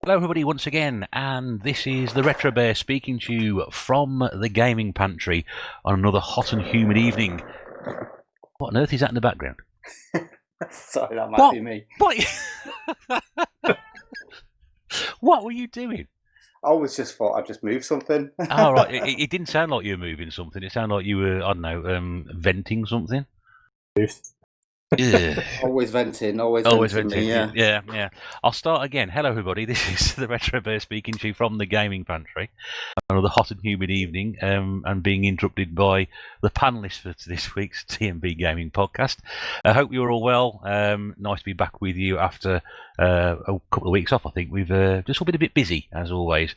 Hello everybody once again, and this is the Retro Bear speaking to you from the gaming pantry on another hot and humid evening. What on earth is that in the background? Sorry, that might be me. What were you doing? I was just thought I'd just move something. Oh, right. It didn't sound like you were moving something. It sounded like you were, I don't know, venting something. Always venting, always venting. Me, yeah. I'll start again. Hello, everybody. This is the Retro Bear speaking to you from the gaming pantry. Another hot and humid evening, and being interrupted by the panellists for this week's tNb gaming podcast. I hope you're all well. Nice to be back with you after a couple of weeks off. I think we've just all been a bit busy, as always.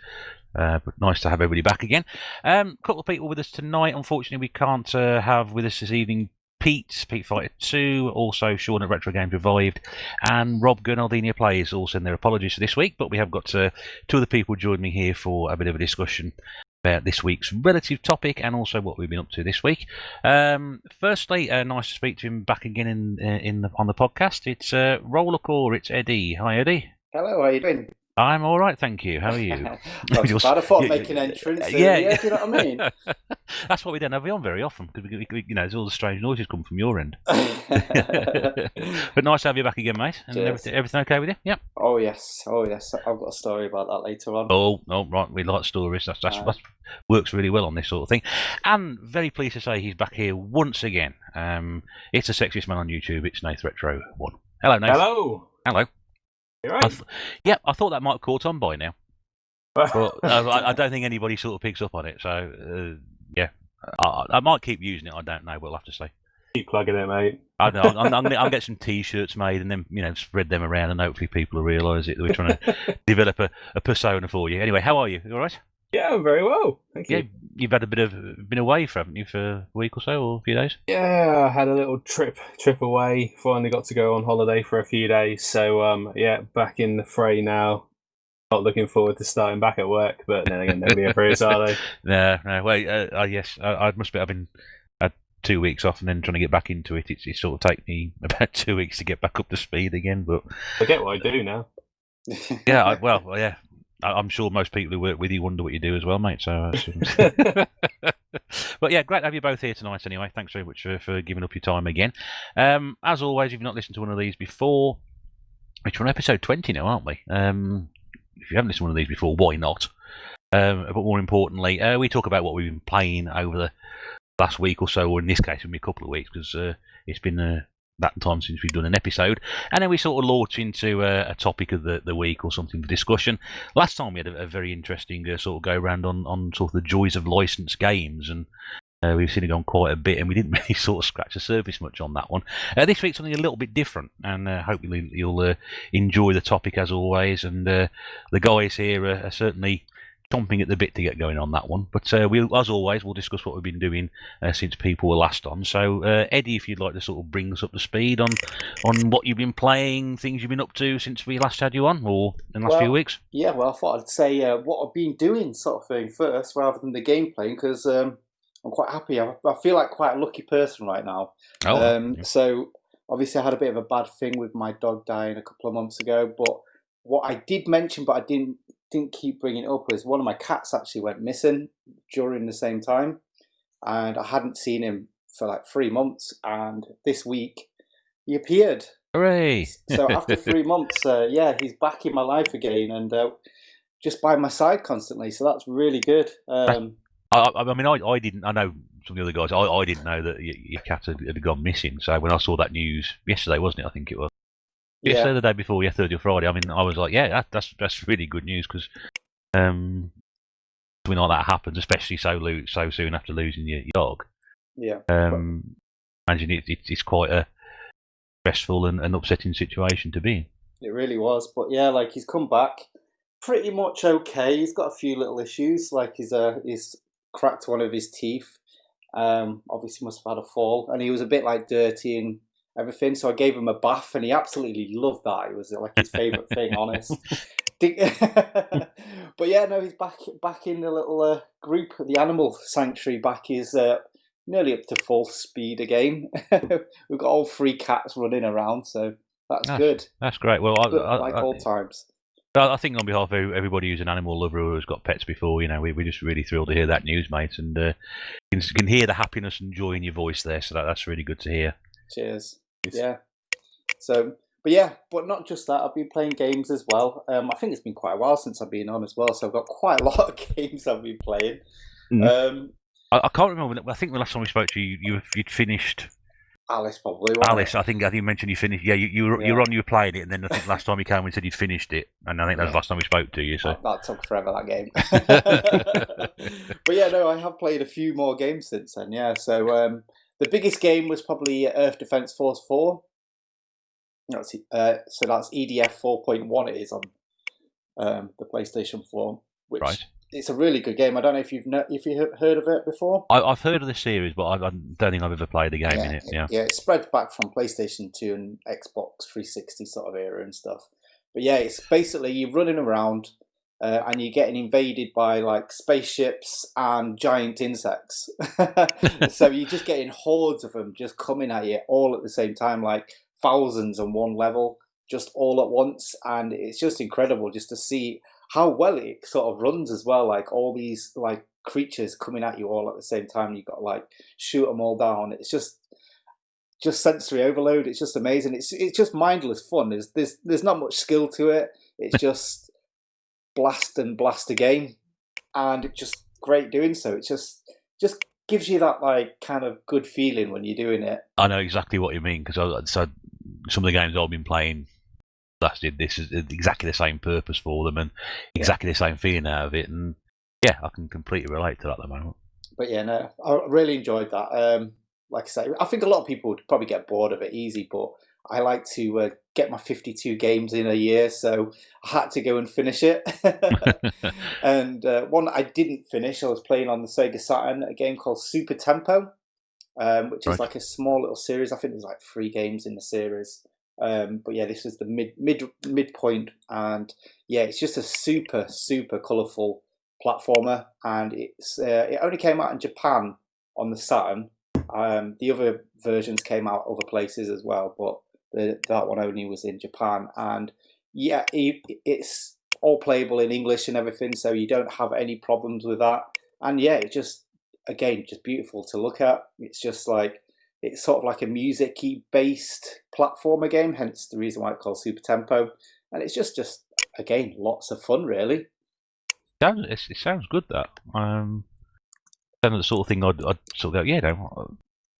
But nice to have everybody back again. Couple of people with us tonight. Unfortunately, we can't have with us this evening Pete Fighter 2, also Sean at Retro Games Revived, and Rob Gurnaldini Plays all send their apologies for this week, but we have got two other people join me here for a bit of a discussion about this week's relative topic and also what we've been up to this week. Firstly, nice to speak to him back again on the podcast. It's Rollercore, it's Eddie. Hi, Eddie. Hello, how are you doing? I'm all right, thank you. How are you? Not too bad. I thought I'd make an entrance. Yeah, do you know what I mean? That's what we don't have you on very often because there's all the strange noises come from your end. But nice to have you back again, mate. And everything okay with you? Yeah. Oh yes. I've got a story about that later on. Oh right, we like stories. That works really well on this sort of thing. And very pleased to say he's back here once again. It's a sexiest man on YouTube. It's Nath Retro 1. Hello, Nath. Hello. You're right. I thought that might have caught on by now. But I don't think anybody sort of picks up on it. So, yeah. I might keep using it. I don't know. We'll have to see. Keep plugging it, mate. I know. I'll get some T-shirts made and then spread them around, and hopefully people will realise it that we're trying to develop a persona for you. Anyway, how are you? You all right? Yeah, I'm very well. Thank you. You've had been away, haven't you, for a week or so, or a few days? Yeah, I had a little trip away. Finally got to go on holiday for a few days. So back in the fray now. Not looking forward to starting back at work, but then again, they'll be a breeze, are they? No. Well, yes, I must be having had 2 weeks off and then trying to get back into it. It sort of take me about 2 weeks to get back up to speed again. But I get what I do now. Yeah, yeah. I'm sure most people who work with you wonder what you do as well, mate. So, but yeah, great to have you both here tonight. Anyway, thanks very much for giving up your time again. As always, if you've not listened to one of these before, which we're on episode 20 now, aren't we? If you haven't listened to one of these before, why not? But more importantly, we talk about what we've been playing over the last week or so, or in this case, it's been a couple of weeks because it's been that time since we've done an episode, and then we sort of launch into a topic of the week or something for discussion. Last time we had a very interesting sort of go round on sort of the joys of licensed games, and we've seen it on quite a bit, and we didn't really sort of scratch the surface much on that one. This week's something a little bit different, and hopefully you'll enjoy the topic as always, and the guys here are certainly chomping at the bit to get going on that one. But as always, we'll discuss what we've been doing since people were last on. So, Eddie, if you'd like to sort of bring us up to speed on what you've been playing, things you've been up to since we last had you on, or in the last few weeks. Yeah, well, I thought I'd say what I've been doing sort of thing first, rather than the gameplay, because I'm quite happy. I feel like quite a lucky person right now. So, obviously, I had a bit of a bad thing with my dog dying a couple of months ago, but what I did mention, but I didn't keep bringing it up, was one of my cats actually went missing during the same time, and I hadn't seen him for like 3 months, and this week he appeared. Hooray! So after 3 months, he's back in my life again, and just by my side constantly, so that's really good. I mean, I didn't. I know some of the other guys. I didn't know that your cat had gone missing. So when I saw that news yesterday, wasn't it? I think it was. Yesterday, the day before, Thursday or Friday. I mean, I was like, yeah, that's really good news, because something like that happens, especially so soon after losing your dog. Yeah. Imagine it's quite a stressful and upsetting situation to be in. It really was, but yeah, like he's come back pretty much okay. He's got a few little issues, like he's cracked one of his teeth. Obviously must have had a fall, and he was a bit like dirty and everything, so I gave him a bath, and he absolutely loved that. It was like his favourite thing, honest. But yeah, no, he's back in the little group, the animal sanctuary. Back is nearly up to full speed again. We've got all 3 cats running around, so that's good. That's great. Well, like old times. I think on behalf of everybody who's an animal lover who has got pets before, we're just really thrilled to hear that news, mate, and can hear the happiness and joy in your voice there. So that's really good to hear. Cheers. Yeah. So, but not just that. I've been playing games as well. I think it's been quite a while since I've been on as well, so I've got quite a lot of games I've been playing. I can't remember. I think the last time we spoke to you, you'd finished. Alice probably. Alice, I think you mentioned you finished. Yeah, you were on. You were playing it, and then I think last time you came, we said you'd finished it, and I think that was the last time we spoke to you. So that took forever, that game. But I have played a few more games since then. Yeah, so the biggest game was probably Earth Defense Force 4. So that's EDF 4.1. It is on the PlayStation 4, which. Right. It's a really good game. I don't know if you've heard of it before. I've heard of the series, but I don't think I've ever played a game in it. Yeah, it spreads back from PlayStation 2 and Xbox 360 sort of era and stuff. But it's basically you're running around and you're getting invaded by like spaceships and giant insects. So you're just getting hordes of them just coming at you all at the same time, like thousands on one level, just all at once. And it's just incredible just to see how well it sort of runs as well, like all these like creatures coming at you all at the same time. You've got to like shoot them all down. It's just sensory overload. It's just amazing. It's just mindless fun. There's not much skill to it. It's just blast a game, and it's just great doing so. It just gives you that like kind of good feeling when you're doing it. I know exactly what you mean because some of the games I've been playing. This is exactly the same purpose for them and exactly the same feeling out of it, and I can completely relate to that at the moment. But I really enjoyed that. Like I say, I think a lot of people would probably get bored of it easy, but I like to get my 52 games in a year, so I had to go and finish it. And one I didn't finish, I was playing on the Sega Saturn, a game called Super Tempo, which is like a small little series. I think there's like 3 games in the series. But this is the midpoint, and it's just a super colourful platformer, and it only came out in Japan on the Saturn. The other versions came out other places as well, but that one only was in Japan, and it's all playable in English and everything, so you don't have any problems with that. And it's just beautiful to look at. It's just like. It's sort of like a music-y based platformer game, hence the reason why it's called Super Tempo. And it's just again, lots of fun, really. It sounds good, that. Sounds the sort of thing I'd sort of go,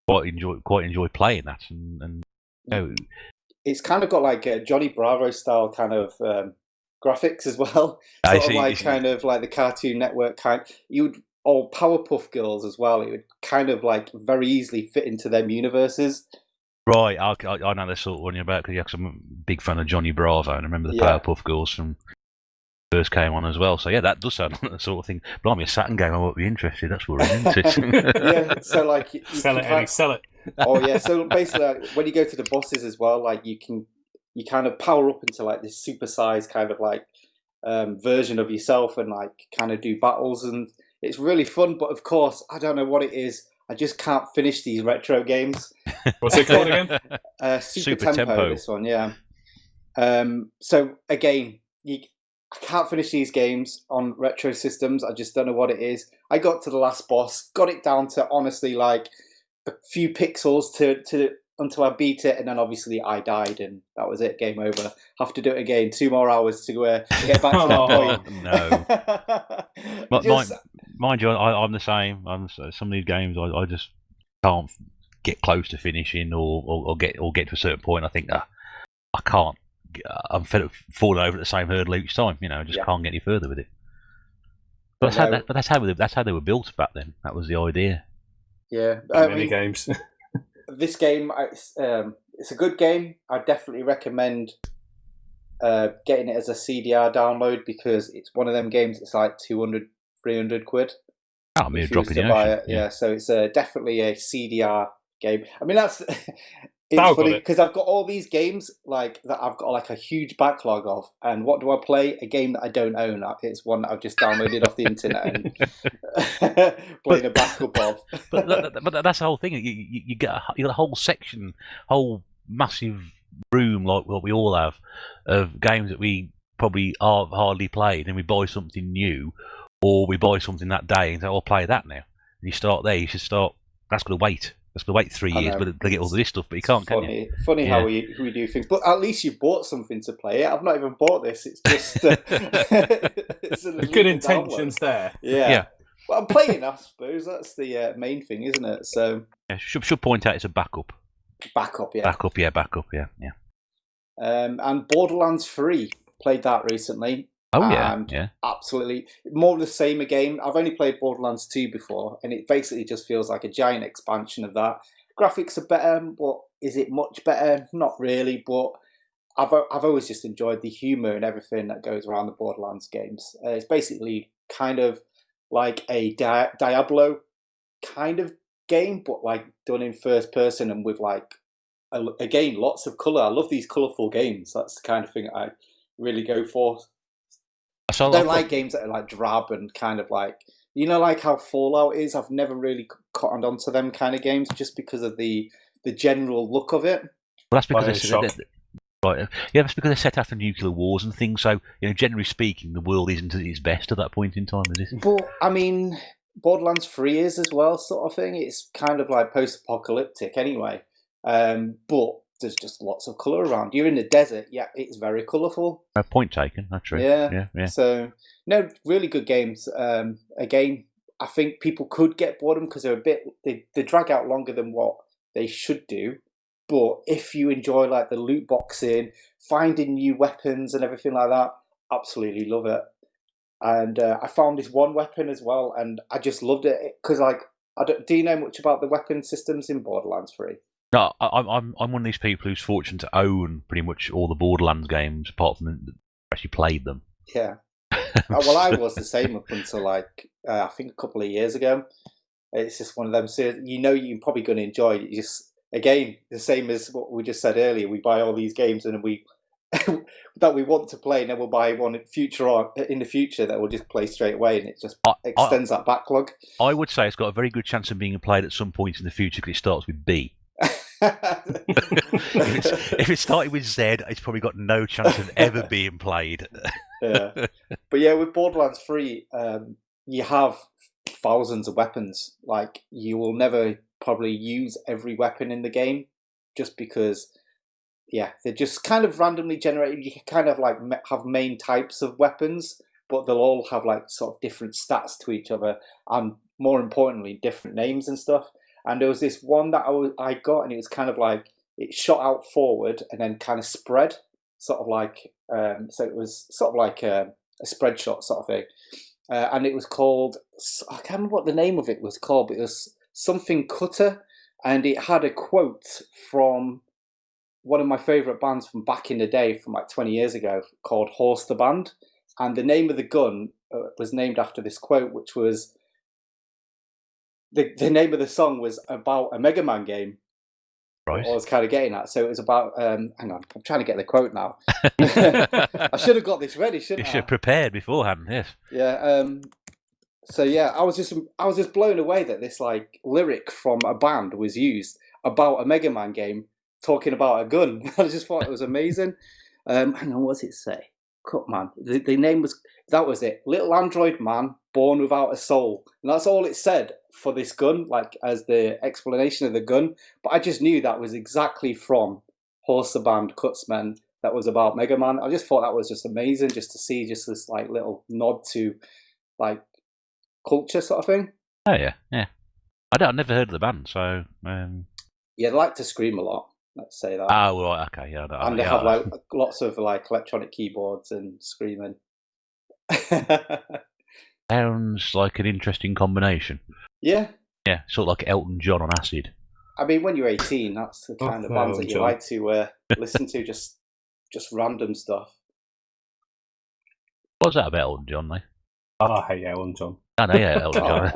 quite enjoy playing that. And it's kind of got like a Johnny Bravo style kind of graphics as well. Kind of like the Cartoon Network kind. Or Powerpuff Girls as well. It would kind of like very easily fit into them universes. Right, I know the sort of one you're about because I'm a big fan of Johnny Bravo, and I remember the Powerpuff Girls from first came on as well. So that does sound like the sort of thing. Blimey, a Saturn game, I won't be interested. That's what I'm into. So like sell it, Eddie, sell it. Oh yeah, so basically like, when you go to the bosses as well, like you kind of power up into like this supersized kind of like version of yourself and like kind of do battles, and it's really fun. But of course, I don't know what it is. I just can't finish these retro games. What's it called again? Super Tempo. This one, yeah. So again, I can't finish these games on retro systems. I just don't know what it is. I got to the last boss, got it down to honestly like a few pixels to until I beat it, and then obviously I died, and that was it. Game over. Have to do it again. 2 more hours to get back to that point. No. Mind you, I'm the same. Some of these games I just can't get close to finishing or get to a certain point. I think I can't. I'm fed up falling over at the same hurdle each time. I just can't get any further with it. But that's how they were built back then. That was the idea. Yeah, many games. This game, it's a good game. I definitely recommend getting it as a CDR download because it's one of them games. It's like 200, 300 quid. Oh, I'm dropping to buy it. Yeah, so it's definitely a CDR game. I mean, that's it's funny because I've got all these games like that. I've got like a huge backlog of, and what do I play? A game that I don't own. It's one that I've just downloaded off the internet and playing a backup of. but that's the whole thing. You get a whole section, whole massive room like what we all have of games that we probably hardly played, and we buy something new, or we buy something that day and say, "I'll play that now." And you start there. You should start. That's going to wait. That's going to wait 3 years, but they get all this stuff. But you can't, can you? Funny how we do things. But at least you bought something to play. I've not even bought this. It's just it's good intentions there. Yeah. Well, I'm playing. I suppose that's the main thing, isn't it? So should point out it's a backup. Backup. Backup. Yeah. And Borderlands 3, played that recently. Oh yeah. Absolutely more of the same again. I've only played Borderlands 2 before, and it basically just feels like a giant expansion of that. Graphics are better, but is it much better? Not really. But I've always just enjoyed the humor and everything that goes around the Borderlands games. It's basically kind of like a Diablo kind of game, but like done in first person and with like again lots of color. I love these colorful games. That's the kind of thing I really go for. I don't like games that are like drab and kind of like, like how Fallout is. I've never really cottoned onto them kind of games just because of the general look of it. Well, that's because that's because they're set after nuclear wars and things. So, generally speaking, the world isn't at its best at that point in time, is it? But I mean, Borderlands 3 is as well, sort of thing. It's kind of like post-apocalyptic anyway. But there's just lots of colour around. You're in the desert, it's very colourful. Point taken, that's true. Yeah. So, no, really good games. Again, I think people could get bored of them because they drag out longer than what they should do. But if you enjoy like the loot boxing, finding new weapons and everything like that, absolutely love it. And I found this one weapon as well, and I just loved it because do you know much about the weapon systems in Borderlands 3? No, I'm one of these people who's fortunate to own pretty much all the Borderlands games, apart from actually played them. Yeah. Well, I was the same up until I think a couple of years ago. It's just one of them. So you're probably going to enjoy it. You just again the same as what we just said earlier. We buy all these games and we that we want to play, and then we'll buy one in the future that we'll just play straight away, and it just extends that backlog. I would say it's got a very good chance of being played at some point in the future because it starts with B. if it started with Z, it's probably got no chance of ever being played. Yeah, but with Borderlands 3, you have thousands of weapons. Like, you will never probably use every weapon in the game, just because, they're just kind of randomly generated. You can kind of like have main types of weapons, but they'll all have like sort of different stats to each other, and more importantly, different names and stuff. And there was this one that I got, and it was kind of like, it shot out forward and then kind of spread, sort of like, so it was sort of like a spread shot sort of thing. And it was called, I can't remember what the name of it was called, but it was something Cutter, and it had a quote from one of my favourite bands from back in the day, from like 20 years ago, called Horse the Band. And the name of the gun was named after this quote, which was, the name of the song was about a Mega Man game. Right. I was kind of getting at. So it was about, hang on, I'm trying to get the quote now. I should have got this ready, shouldn't I? You should have prepared beforehand, yes. Yeah. So I was just blown away that this like lyric from a band was used about a Mega Man game, talking about a gun. I just thought it was amazing. Hang on, what does it say? Cut man. The name was, that was it. Little android man born without a soul. And that's all it said for this gun, like as the explanation of the gun. But I just knew that was exactly from Horse the Band, Cutsman, that was about Mega Man. I just thought that was just amazing, just to see just this like little nod to like culture sort of thing. Oh yeah. I've never heard of the band, so they like to scream a lot. Let's say that. Oh right, okay, yeah. And they have like lots of like electronic keyboards and screaming. Sounds like an interesting combination. Yeah. Yeah, sort of like Elton John on acid. I mean, when you're 18, that's the kind of bands that you like to listen to, just random stuff. What's that about Elton John, mate? Oh, I hate Elton John. I know, yeah, Elton John.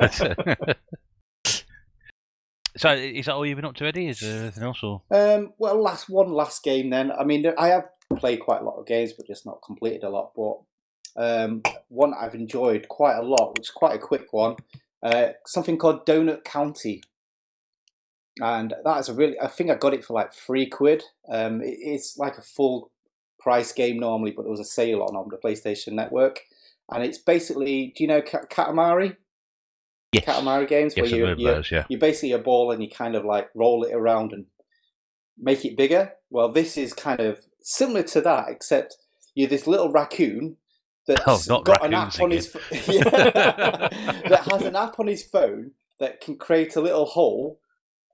So, is that all you've been up to, Eddie? Is there anything else? Or? Well, last game then. I mean, I have played quite a lot of games, but just not completed a lot. But one I've enjoyed quite a lot, which is quite a quick one, something called Donut County. And that is I think I got it for like £3. It's like a full price game normally, but there was a sale on the PlayStation Network, and it's basically, do you know Katamari? Yes. Katamari games yes, where you're basically a ball and you kind of like roll it around and make it bigger. Well, this is kind of similar to that, except you're this little raccoon that's got an app on his that has an app on his phone that can create a little hole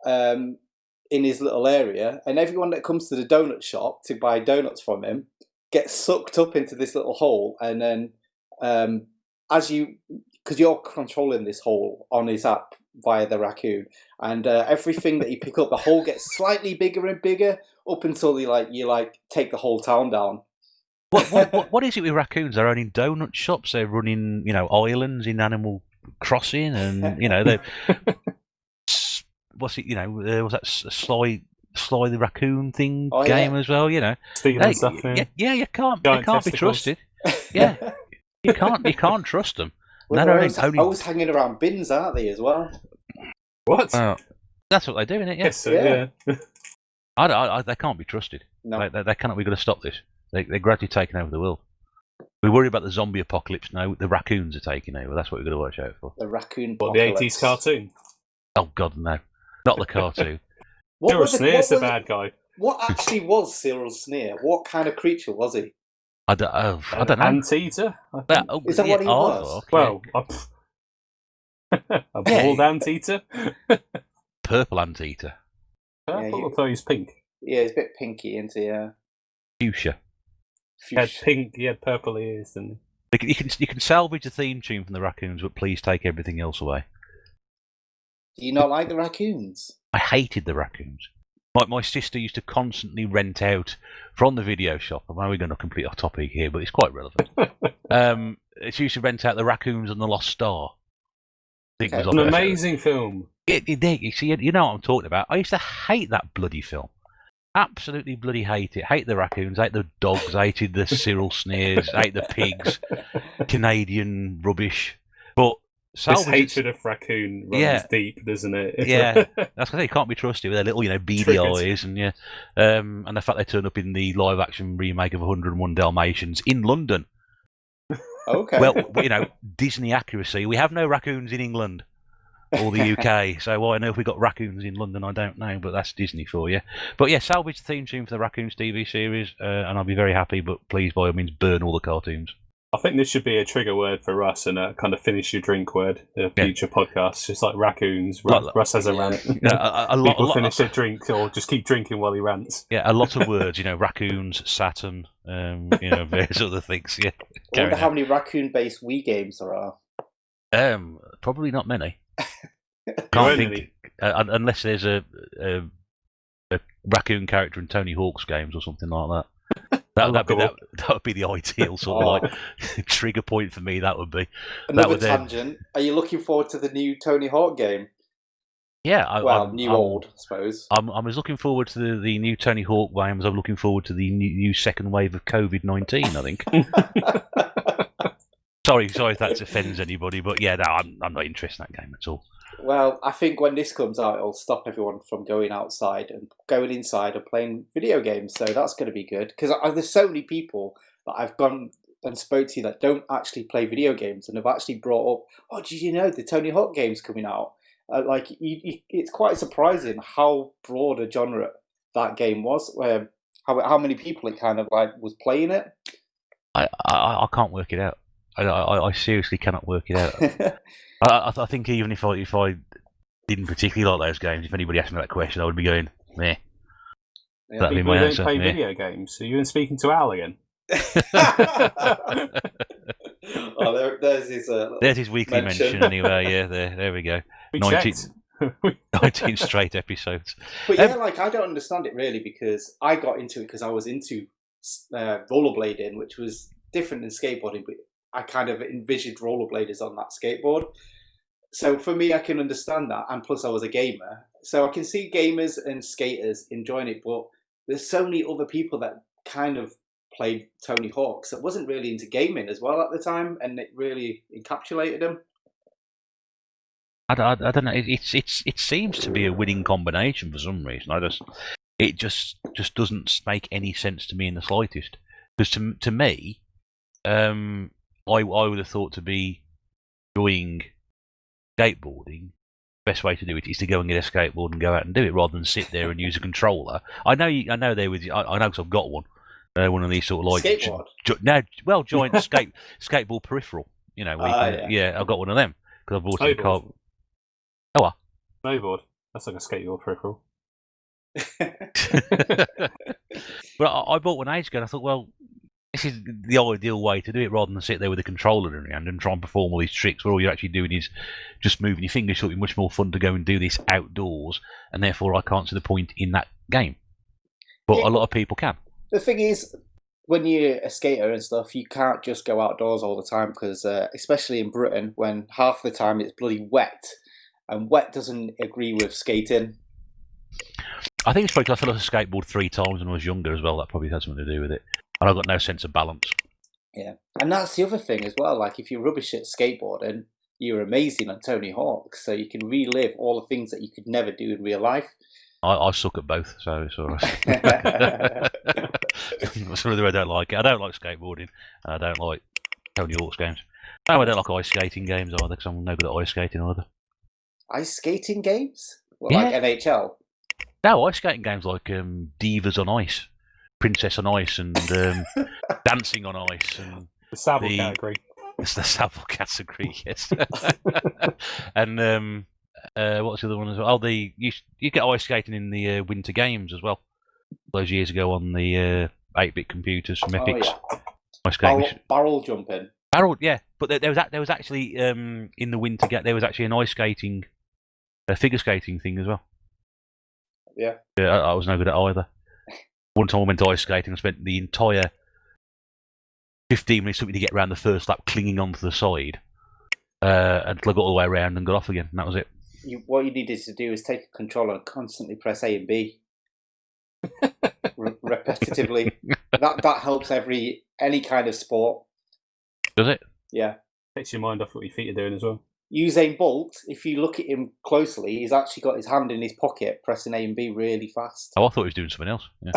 in his little area, and everyone that comes to the donut shop to buy donuts from him gets sucked up into this little hole, and then because you're controlling this hole on his app via the raccoon, and everything that you pick up, the hole gets slightly bigger and bigger up until you take the whole town down. What is it with raccoons? They're owning donut shops. They're running, islands in Animal Crossing, and they. What's it? Was that Sly the Raccoon thing game as well? Stealing stuff. Yeah, you can't be trusted. Yeah, you can't trust them. Well, they're always hanging around bins, aren't they, as well? What? That's what they do, isn't it? Yes, yeah. They can't be trusted. No. They cannot. We've got to stop this. They're gradually taking over the world. We worry about the zombie apocalypse now. The raccoons are taking over. That's what we've got to watch out for. The raccoon What, the 80s cartoon? Oh, God, no. Not the cartoon. Cyril Sneer's the bad guy. What actually was Cyril Sneer? What kind of creature was he? I don't know. Anteater? Is that what he was? Okay. Well, a bald anteater? Purple anteater. Purple? I thought he was pink. Yeah, he's a bit pinky, isn't he? Fuchsia. He had pink, he had purple ears, didn't he? You can salvage the theme tune from the raccoons, but please take everything else away. Do you not like the raccoons? I hated the raccoons. My sister used to constantly rent out from the video shop. I know we're going to complete off topic here, but it's quite relevant. She used to rent out the Raccoons and the Lost Star. An amazing film. You see, you know what I'm talking about. I used to hate that bloody film. Absolutely bloody hate it. Hate the raccoons, hate the dogs, hated the Cyril Sneers, hate the pigs, Canadian rubbish. But this hatred of raccoon runs deep, doesn't it? Yeah, that's because they can't be trusted with their little, beady eyes, and and the fact they turn up in the live-action remake of 101 Dalmatians in London. Okay. Well, Disney accuracy. We have no raccoons in England or the UK, so why on earth we got raccoons in London? I don't know, but that's Disney for you. But yeah, salvage the theme tune for the Raccoons TV series, and I'll be very happy. But please, by all means, burn all the cartoons. I think this should be a trigger word for Russ and a kind of finish your drink word of future podcasts, just like raccoons. Russ has a rant. People finish their drink or just keep drinking while he rants. Yeah, a lot of words, raccoons, Saturn, various other things. Yeah. I wonder how many raccoon-based Wii games there are. Probably not many. Can't think, unless there's a raccoon character in Tony Hawk's games or something like that. That would be the ideal sort of like trigger point for me. That would be another tangent. Are you looking forward to the new Tony Hawk game? Yeah, old, I suppose. I'm as looking forward to the new Tony Hawk game as I'm looking forward to the new second wave of COVID-19. I think. Sorry if that offends anybody, but yeah, no, I'm not interested in that game at all. Well, I think when this comes out, it'll stop everyone from going outside and going inside and playing video games. So that's going to be good, because there's so many people that I've gone and spoke to that don't actually play video games and have actually brought up, oh, did you know the Tony Hawk game's coming out? It's quite surprising how broad a genre that game was, how many people it kind of was playing it. I can't work it out. I seriously cannot work it out. I think even if I didn't particularly like those games, if anybody asked me that question, I would be going, meh. Yeah, that'd be my answer. Don't play video games. So you're speaking to Al again. There's his weekly mention anyway. Yeah, there we go. 19 straight episodes. But yeah, I don't understand it really, because I got into it because I was into rollerblading, which was different than skateboarding, but I kind of envisioned rollerbladers on that skateboard. So for me, I can understand that. And plus I was a gamer. So I can see gamers and skaters enjoying it, but there's so many other people that kind of played Tony Hawk that wasn't really into gaming as well at the time, and it really encapsulated them. I don't know. It seems to be a winning combination for some reason. It just doesn't make any sense to me in the slightest. Because to me, I would have thought to be enjoying skateboarding, the best way to do it is to go and get a skateboard and go out and do it rather than sit there and use a controller. I know they're with you. I know because I've got one. One of these sort of like skateboard. Giant skateboard peripheral. You know, I've got one of them because I bought it in car. Oh, what? Snowboard. That's like a skateboard peripheral. But I bought one ages ago and I thought, well, this is the ideal way to do it rather than sit there with a controller in your hand and try and perform all these tricks where all you're actually doing is just moving your fingers. So it'd be much more fun to go and do this outdoors, and therefore I can't see the point in that game. But a lot of people can. The thing is, when you're a skater and stuff, you can't just go outdoors all the time because, especially in Britain, when half the time it's bloody wet, and wet doesn't agree with skating. I think it's probably because I fell off a skateboard 3 times when I was younger as well. That probably has something to do with it. And I've got no sense of balance. Yeah, and that's the other thing as well. Like, if you're rubbish at skateboarding, you're amazing on Tony Hawk, so you can relive all the things that you could never do in real life. I suck at both, so it's all right. That's another way I don't like it. I don't like skateboarding. I don't like Tony Hawk's games. No, I don't like ice skating games either, because I'm no good at ice skating either. Ice skating games? Well, Yeah. like NHL? No, ice skating games like Divas on Ice, Princess on Ice, and Dancing on Ice, and the Savile category. It's the Savile category, yes. And what's the other one as well? Oh, you get ice skating in the Winter Games as well. Those years ago on the 8-bit computers from Epix. Oh, yeah. Ice skating. Barrel jumping. Barrel, yeah. But there was actually in the Winter there was actually an ice skating, figure skating thing as well. Yeah. Yeah, I was no good at either. One time I went ice skating and spent the entire 15 minutes took me to get around the first lap clinging onto the side until I got all the way around and got off again, and that was it. What you needed to do is take a controller and constantly press A and B repetitively. That helps any kind of sport. Does it? Yeah. Takes your mind off what your feet are doing as well. Usain Bolt, if you look at him closely, he's actually got his hand in his pocket pressing A and B really fast. Oh, I thought he was doing something else. Yeah.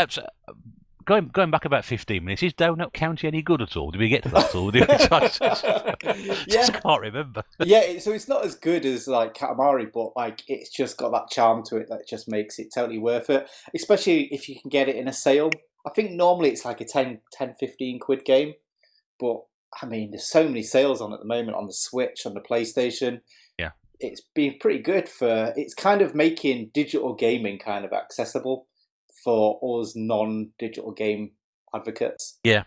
So, going back about 15 minutes, is Donut County any good at all? Did we get to that at all? Just can't remember. Yeah, so it's not as good as like Katamari, but like it's just got that charm to it that just makes it totally worth it. Especially if you can get it in a sale. I think normally it's like a 10, 15 quid game, but I mean, there's so many sales on at the moment on the Switch, on the PlayStation. Yeah. It's been pretty good it's kind of making digital gaming kind of accessible for us non-digital game advocates. Yeah.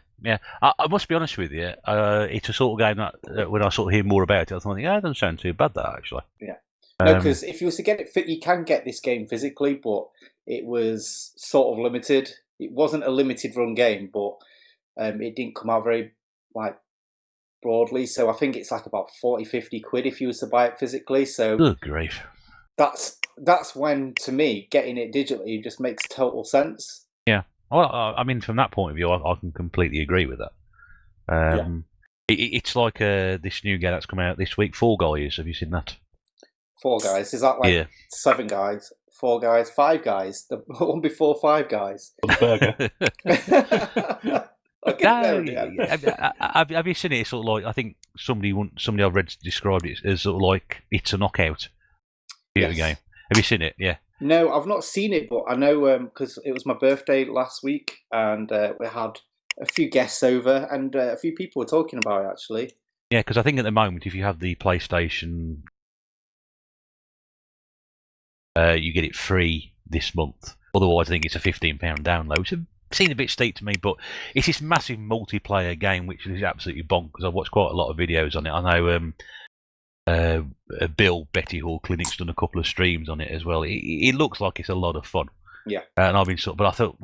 I must be honest with you. It's a sort of game that when I sort of hear more about it, I thought, it doesn't sound too bad, that actually. Yeah. No, because if you was to get it, you can get this game physically, but it was sort of limited. It wasn't a limited run game, but it didn't come out very broadly. So I think it's like about 40, 50 quid if you was to buy it physically. So good grief. That's when, to me, getting it digitally just makes total sense. Yeah. Well, I mean, from that point of view, I can completely agree with that. It's like this new game that's come out this week, Fall Guys. Have you seen that? Fall Guys? Is that like 7 guys? 4 guys? 5 guys? The one before 5 guys? Burger. Have you seen it? It's sort of like, I think somebody I've read described it as sort of like It's a Knockout video game. Have you seen it? Yeah. No, I've not seen it, but I know because it was my birthday last week, and we had a few guests over, and a few people were talking about it actually. Yeah, because I think at the moment, if you have the PlayStation, you get it free this month. Otherwise, I think it's a £15 download. It seems a bit steep to me, but it's this massive multiplayer game which is absolutely bonkers. I've watched quite a lot of videos on it. I know Bill Betty Hall Clinic's done a couple of streams on it as well. It looks like it's a lot of fun. Yeah. And I've been but I thought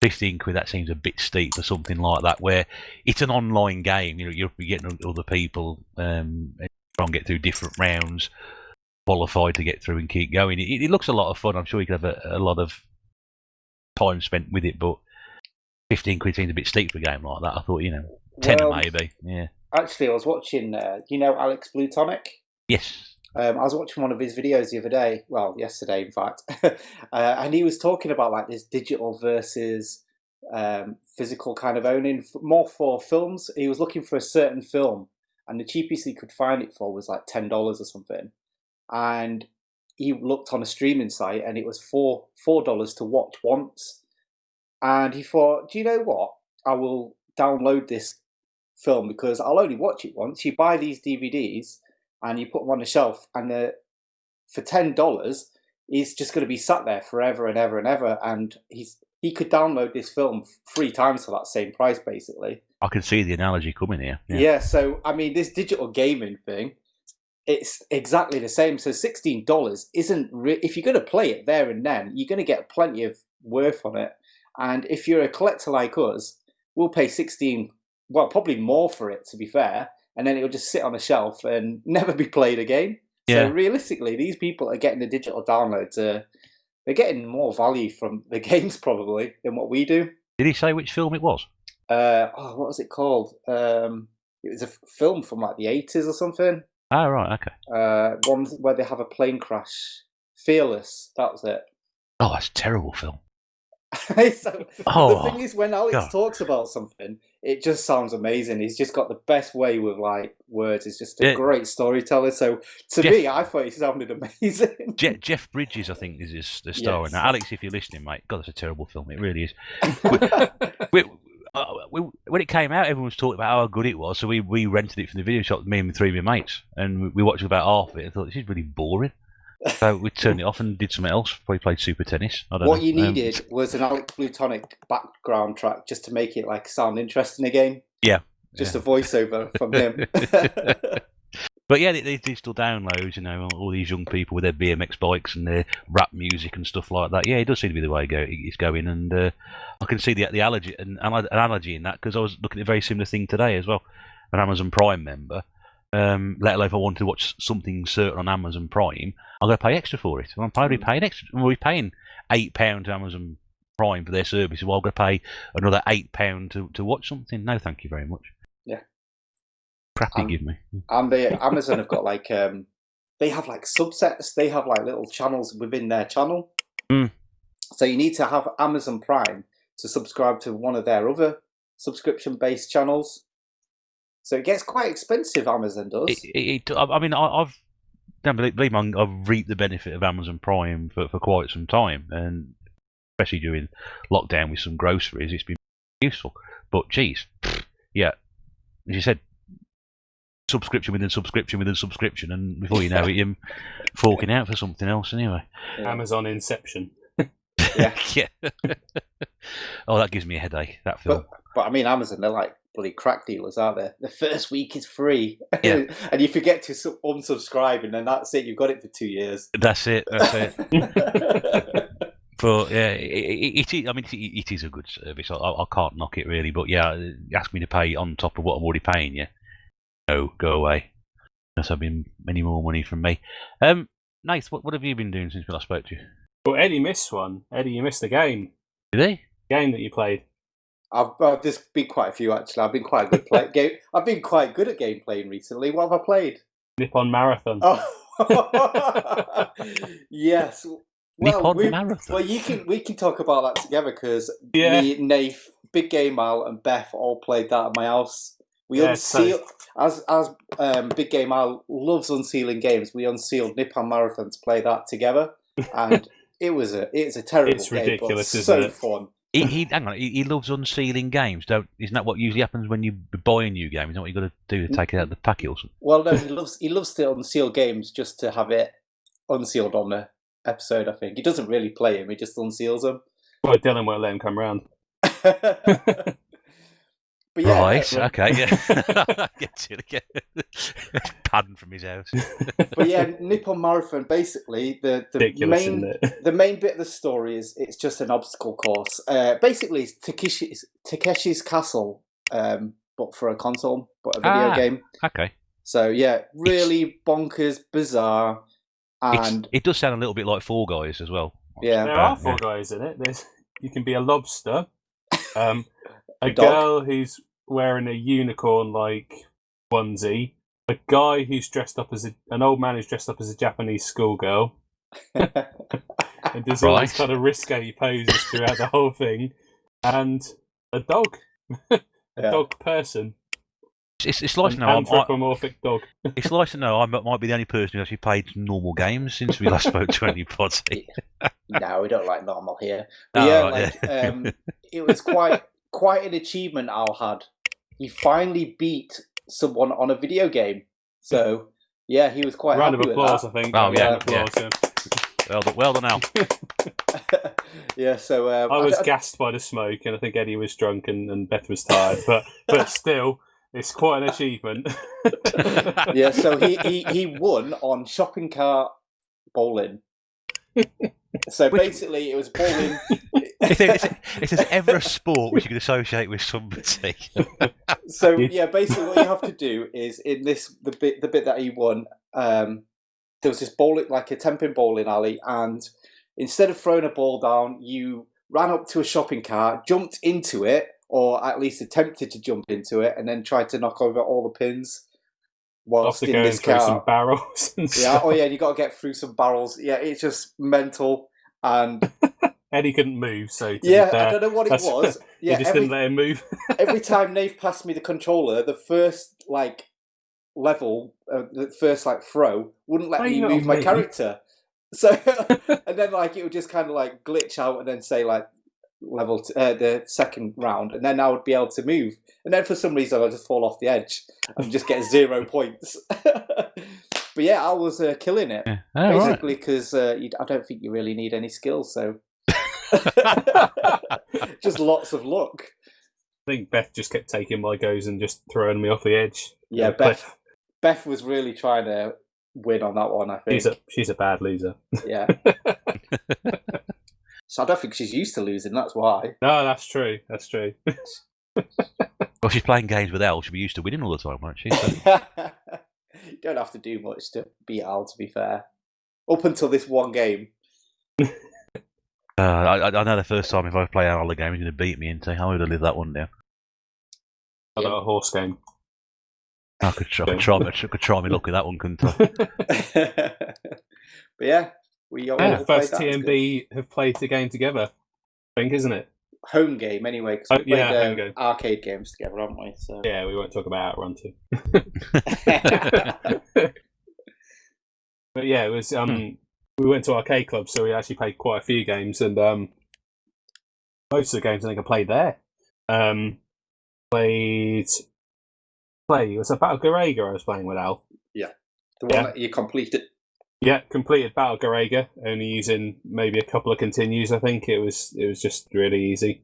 15 quid, that seems a bit steep for something like that, where it's an online game. You know, you're getting other people and try and get through different rounds, qualified to get through and keep going. It looks a lot of fun. I'm sure you could have a lot of time spent with it, but 15 quid seems a bit steep for a game like that. I thought, 10 maybe. Yeah. Actually, I was watching, Alex Blutonic? Yes. I was watching one of his videos the other day, well, yesterday, in fact, and he was talking about like this digital versus physical kind of owning, more for films. He was looking for a certain film, and the cheapest he could find it for was like $10 or something. And he looked on a streaming site, and it was $4 to watch once. And he thought, do you know what? I will download this film because I'll only watch it once. You buy these DVDs and you put them on the shelf, and for $10, he's just going to be sat there forever and ever and ever. And he could download this film 3 times for that same price, basically. I can see the analogy coming here. Yeah, so, I mean, this digital gaming thing, it's exactly the same. So $16 isn't... if you're going to play it there and then, you're going to get plenty of worth on it. And if you're a collector like us, we'll pay $16, well, probably more for it, to be fair, and then it'll just sit on a shelf and never be played again. Yeah. So realistically, these people are getting the digital downloads. They're getting more value from the games probably than what we do. Did he say which film it was? What was it called? It was a film from like the 80s or something. Oh, right, okay. One where they have a plane crash. Fearless, that was it. Oh, that's a terrible film. So, the thing is, when Alex talks about something, it just sounds amazing. He's just got the best way with like words. He's just a great storyteller. So to me, I thought he sounded amazing. Jeff Bridges, I think, is the star in that. Alex, if you're listening, mate, God, that's a terrible film. It really is. When it came out, everyone was talking about how good it was. So we rented it from the video shop, me and 3 of my mates, and we watched about half of it. I thought, this is really boring. So we turned it off and did something else. Probably played super tennis. I don't know. What you needed was an Alex Plutonic background track just to make it like sound interesting again. Yeah. Just a voiceover from him. But yeah, these digital downloads, you know, all these young people with their BMX bikes and their rap music and stuff like that. Yeah, it does seem to be the way it's going, and I can see the analogy in that, because I was looking at a very similar thing today as well. An Amazon Prime member. Let alone if I wanted to watch something certain on Amazon Prime, I'll go pay extra for it. I'm probably paying extra. We're paying £8 to Amazon Prime for their service. Well, I'll go pay another £8 to watch something. No, thank you very much. Yeah. Crap you give me. And Amazon have got like they have like subsets. They have like little channels within their channel. So you need to have Amazon Prime to subscribe to one of their other subscription-based channels. So it gets quite expensive, Amazon does. I mean, I've reaped the benefit of Amazon Prime for quite some time, and especially during lockdown with some groceries, it's been useful. But geez, yeah, as you said, subscription within subscription within subscription, and before you know it, you're forking out for something else anyway. Amazon Inception. Yeah. Oh, that gives me a headache, that film. But I mean, Amazon, they're like bloody crack dealers, aren't they? The first week is free. Yeah. And you forget to unsubscribe, and then that's it. You've got it for 2 years. That's it. But yeah, it is a good service. I can't knock it really. But yeah, ask me to pay on top of what I'm already paying you. No, go away. That's been any more money from me. Nath, what have you been doing since we last spoke to you? Well, Eddie missed one. Eddie, you missed a game. Did he? Game that you played. There's been quite a few actually. I've been quite good I've been quite good at game playing recently. What have I played? Nippon Marathon. Oh, yes. Nippon Marathon. Well, we can talk about that together, because me, Nath, Big Game Al, and Beth all played that at my house. We unsealed as Big Game Al loves unsealing games. We unsealed Nippon Marathon to play that together, and it's a terrible it's game, ridiculous, but isn't so it? fun. He loves unsealing games. Isn't that what usually happens when you buy a new game? Isn't that what you've got to do to take it out of the packet or something? Well, no, he loves to unseal games just to have it unsealed on the episode, I think. He doesn't really play them, he just unseals them. Well, Dylan won't let him come round. But yeah, right, okay, yeah. Gets it again. Padding from his house. But yeah, Nippon Marathon, basically, the main bit of the story is it's just an obstacle course. Basically, it's Takeshi's Castle, but for a console, but a video game. Okay. So yeah, really bonkers, bizarre, and it does sound a little bit like Fall Guys as well. Yeah, there are Fall Guys in it. You can be a lobster. A dog. girl who's wearing a unicorn-like onesie, a guy who's dressed up as an old man who's dressed up as a Japanese schoolgirl, and does all these kind of risque poses throughout the whole thing, and a dog, dog person. It's nice to know. Anthropomorphic dog. It's nice to know I might be the only person who actually played normal games since we last spoke to anybody. No, we don't like normal here. But it was quite an achievement Al had. He finally beat someone on a video game. So yeah, he was quite round happy of applause, with I think. Oh yeah, applause, Well done, Al. Yeah, so I was gassed by the smoke, and I think Eddie was drunk, and Beth was tired. But still, it's quite an achievement. Yeah, so he won on shopping cart bowling. So basically, it was bowling. If there's ever a sport which you can associate with somebody. So yeah, basically what you have to do is in the bit that he won. There was this bowling, like a 10-pin bowling alley, and instead of throwing a ball down, you ran up to a shopping cart, jumped into it, or at least attempted to jump into it, and then tried to knock over all the pins whilst in this car. Some barrels and stuff. Oh yeah, you got to get through some barrels. Yeah, it's just mental. And Eddie couldn't move, so I don't know what it was. Yeah, he just didn't let him move. Every time Nath passed me the controller, the first level, the first throw wouldn't let me move my character. So and then it would just kind of glitch out and then say level the second round, and then I would be able to move. And then for some reason I'd just fall off the edge and just get 0 points. But yeah, I was killing it basically because I don't think you really need any skills. So just lots of luck. I think Beth just kept taking my goes and just throwing me off the edge. Yeah, Beth was really trying to win on that one, I think. She's a bad loser. Yeah. So I don't think she's used to losing, that's why. No, that's true. Well, she's playing games with Elle. She'll be used to winning all the time, won't she? You don't have to do much to beat Al, to be fair. Up until this one game. I know the first time if I play Al the game, he's going to beat me into. I would have lived that one down. I got a horse game. I could try my luck with that one, couldn't I? But yeah, we all first tNb have played the game together, I think, isn't it? Home game, anyway. Cause we played arcade games together, haven't we? So. Yeah, we won't talk about Outrun 2. But yeah, it was. We went to arcade club, so we actually played quite a few games, and most of the games I think I played there. It was a Battle Garega I was playing with Al. Yeah, the one that you completed. Yeah, completed Battle Garega, only using maybe a couple of continues. I think it was just really easy.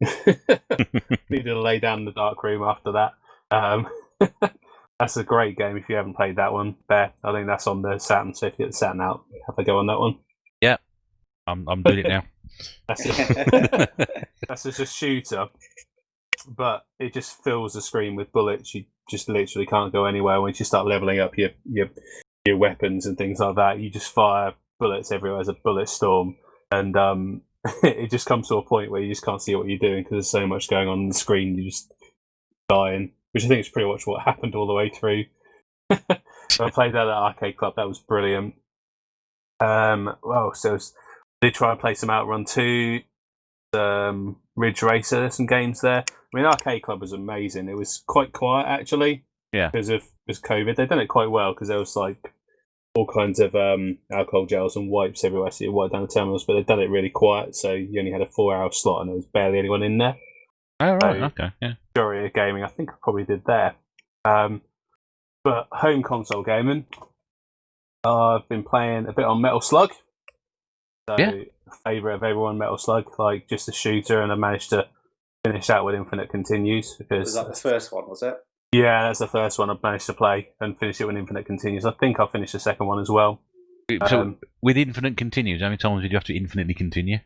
Needed to lay down in the dark room after that. That's a great game if you haven't played that one. Bear, I think that's on the Saturn, so if you get the Saturn out, have a go on that one. Yeah, I'm doing it now. That's just a shooter, but it just fills the screen with bullets. You just literally can't go anywhere once you start leveling up your weapons and things like that. You just fire bullets everywhere as a bullet storm, and it just comes to a point where you just can't see what you're doing because there's so much going on the screen. You just dying, which I think is pretty much what happened all the way through. So I played that at Arcade Club. That was brilliant. So I did try and play some Outrun 2, Ridge Racer. There's some games there. I mean, Arcade Club was amazing. It was quite quiet actually. Yeah. Because of COVID, they've done it quite well because there was all kinds of alcohol gels and wipes everywhere, so you wipe down the terminals. But they've done it really quiet, so you only had a 4-hour slot, and there was barely anyone in there. Oh right, okay, yeah. Majority of gaming, I think I probably did there. But home console gaming, I've been playing a bit on Metal Slug. So favourite of everyone, Metal Slug, just a shooter, and I managed to finish that with Infinite Continues. Was that the first one, was it? Yeah, that's the first one I've managed to play and finish it with Infinite Continues. I think I'll finish the second one as well. So with Infinite Continues, how many times did you have to infinitely continue?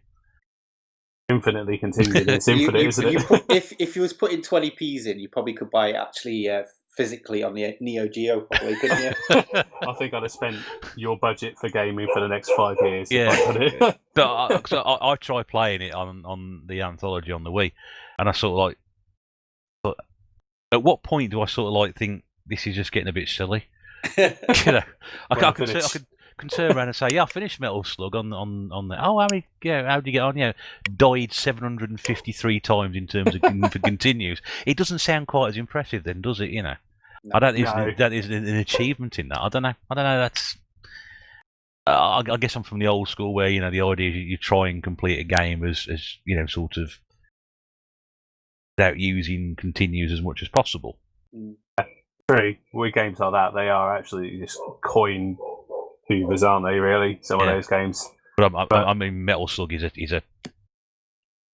Infinitely continued. It's infinite, isn't it? If you was putting 20p's in, you probably could buy it actually physically on the Neo Geo, probably, couldn't you? I think I'd have spent your budget for gaming for the next 5 years. Yeah. If I put it. But I tried playing it on the Anthology on the Wii, and I sort of at what point do I sort of think this is just getting a bit silly? You know, I can turn around and say, yeah, I finished Metal Slug on the. Oh, how did you get on? Yeah, died 753 times in terms of for continues. It doesn't sound quite as impressive, then, does it? You know, No. I don't. That is an achievement in that. I don't know. That's. I guess I'm from the old school where the idea is you try and complete a game as sort of without using continues as much as possible. True. With games like that, they are actually just coin hoovers, aren't they? Really, some of those games. But I mean, Metal Slug is a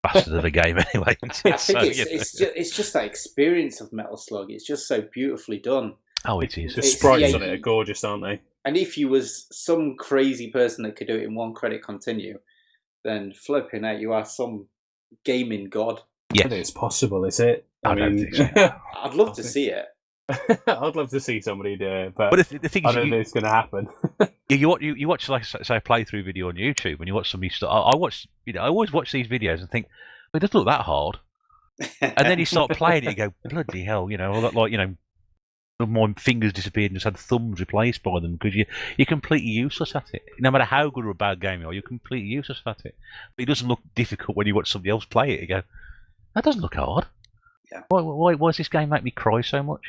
bastard of a game anyway. I think it's just that experience of Metal Slug. It's just so beautifully done. Oh, it is. The sprites on it are gorgeous, aren't they? And if you was some crazy person that could do it in one credit continue, then flipping out, you are some gaming god. Yeah, I don't think it's possible, is it? I don't think so. I'd love to see it. I'd love to see somebody do it, but the thing I is, don't think it's going to happen. you watch, like, say, a playthrough video on YouTube, and you watch somebody start. I watch, I always watch these videos and think, well, it doesn't look that hard. And then you start playing it, you go, bloody hell, my fingers disappeared and just had thumbs replaced by them, because you're completely useless at it. No matter how good or bad game you are, you're completely useless at it. But it doesn't look difficult when you watch somebody else play it. You go, that doesn't look hard. Yeah. Why does this game make me cry so much?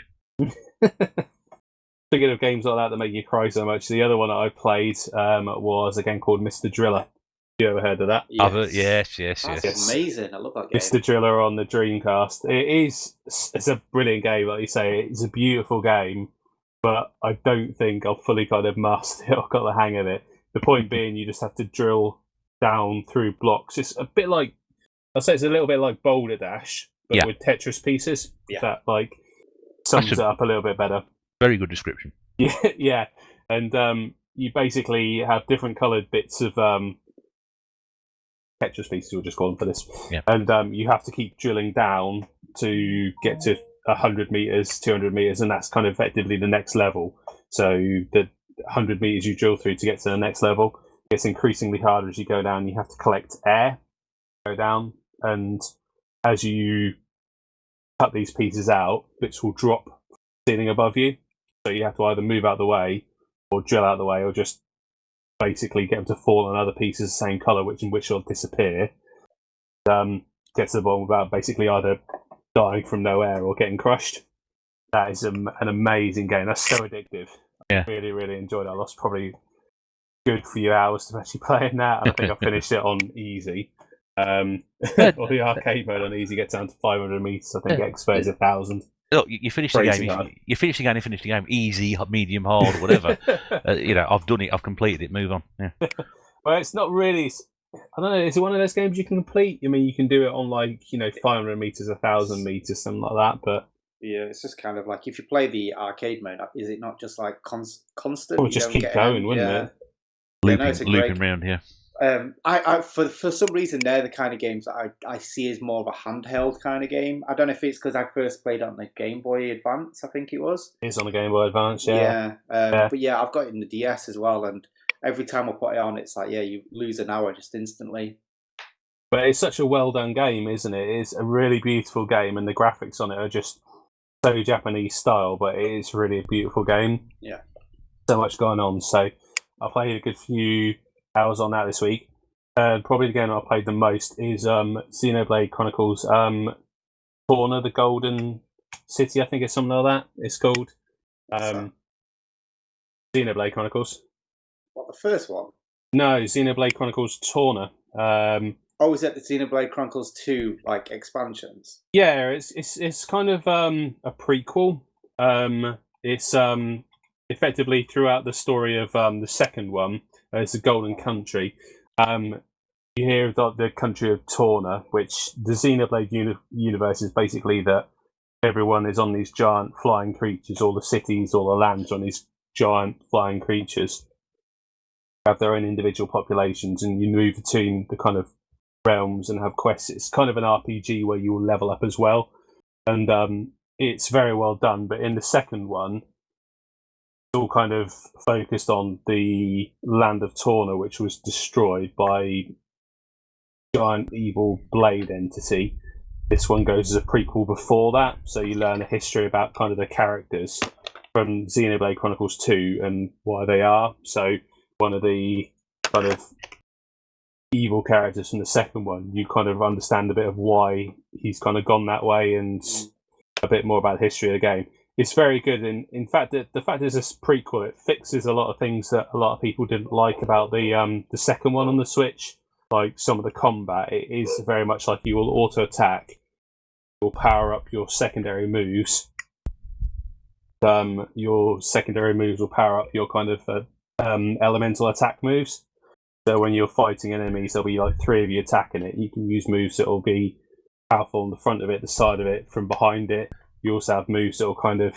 Thinking of games like that make you cry so much, the other one that I played was a game called Mr. Driller. You ever heard of that? Yes. That's amazing. I love that game. Mr. Driller on the Dreamcast. It's a brilliant game, like you say. It's a beautiful game, but I don't think I've fully kind of mastered it or got the hang of it. The point being, you just have to drill down through blocks. It's a bit like, I'd say it's a little bit like Boulder Dash, but with Tetris pieces. Yeah. That sums it up a little bit better. Very good description. Yeah. And you basically have different coloured bits of Tetris pieces, we'll just call them for this. Yeah. And you have to keep drilling down to get to 100 meters, 200 meters, and that's kind of effectively the next level. So the 100 meters you drill through to get to the next level gets increasingly harder as you go down. You have to collect air, go down, and as you cut these pieces out, bits will drop from the ceiling above you. So you have to either move out the way, or drill out the way, or just basically get them to fall on other pieces the same colour, which will disappear. Get to the bottom without basically either dying from no air or getting crushed. That is an amazing game. That's so addictive. Yeah. I really, really enjoyed it. I lost probably a good few hours to actually playing that, and I think I finished it on easy. Or the arcade mode on easy gets down to 500 meters. I think it expires 1,000. Look, you finish the game. You finish the game easy, medium, hard, or whatever. I've done it. I've completed it. Move on. Yeah. Well, it's not really. I don't know. Is it one of those games you can complete? I mean, you can do it on 500 meters, 1,000 meters, something like that. But yeah, it's just kind of like if you play the arcade mode, is it not just like constant? Well, just keep going, wouldn't it? Looping around here. I for some reason they're the kind of games that I see as more of a handheld kind of game. I don't know if it's because I first played it on the Game Boy Advance, I think it was. It's on the Game Boy Advance, yeah. But yeah, I've got it in the DS as well, and every time I put it on, it's like, you lose an hour just instantly. But it's such a well done game, isn't it? It's a really beautiful game, and the graphics on it are just so Japanese style, but it is really a beautiful game. Yeah. So much going on. So I played a good few hours on that this week. Probably the game I played the most is Xenoblade Chronicles Torna, the Golden City, I think it's something like that. It's called Xenoblade Chronicles. What, the first one? No, Xenoblade Chronicles Torna. Is that the Xenoblade Chronicles 2 expansions? Yeah, it's kind of a prequel. It's effectively throughout the story of the second one. It's the Golden Country. You hear about the country of Torna, which the Xenoblade universe is basically that everyone is on these giant flying creatures, all the cities, all the lands on these giant flying creatures have their own individual populations, and you move between the kind of realms and have quests. It's kind of an RPG where you will level up as well, and it's very well done. But in the second one, it's all kind of focused on the land of Torna, which was destroyed by giant evil blade entity. This one goes as a prequel before that, so you learn a history about kind of the characters from Xenoblade Chronicles 2 and why they are. So one of the kind of evil characters from the second one, you kind of understand a bit of why he's kind of gone that way and a bit more about the history of the game. It's very good, and in fact, the fact is this prequel, it fixes a lot of things that a lot of people didn't like about the second one on the Switch. Like some of the combat, it is very much like you will auto attack, you'll power up your secondary moves. Your secondary moves will power up your kind of elemental attack moves. So when you're fighting enemies, there'll be like 3 of you attacking it. You can use moves that will be powerful on the front of it, the side of it, from behind it. You also have moves that will kind of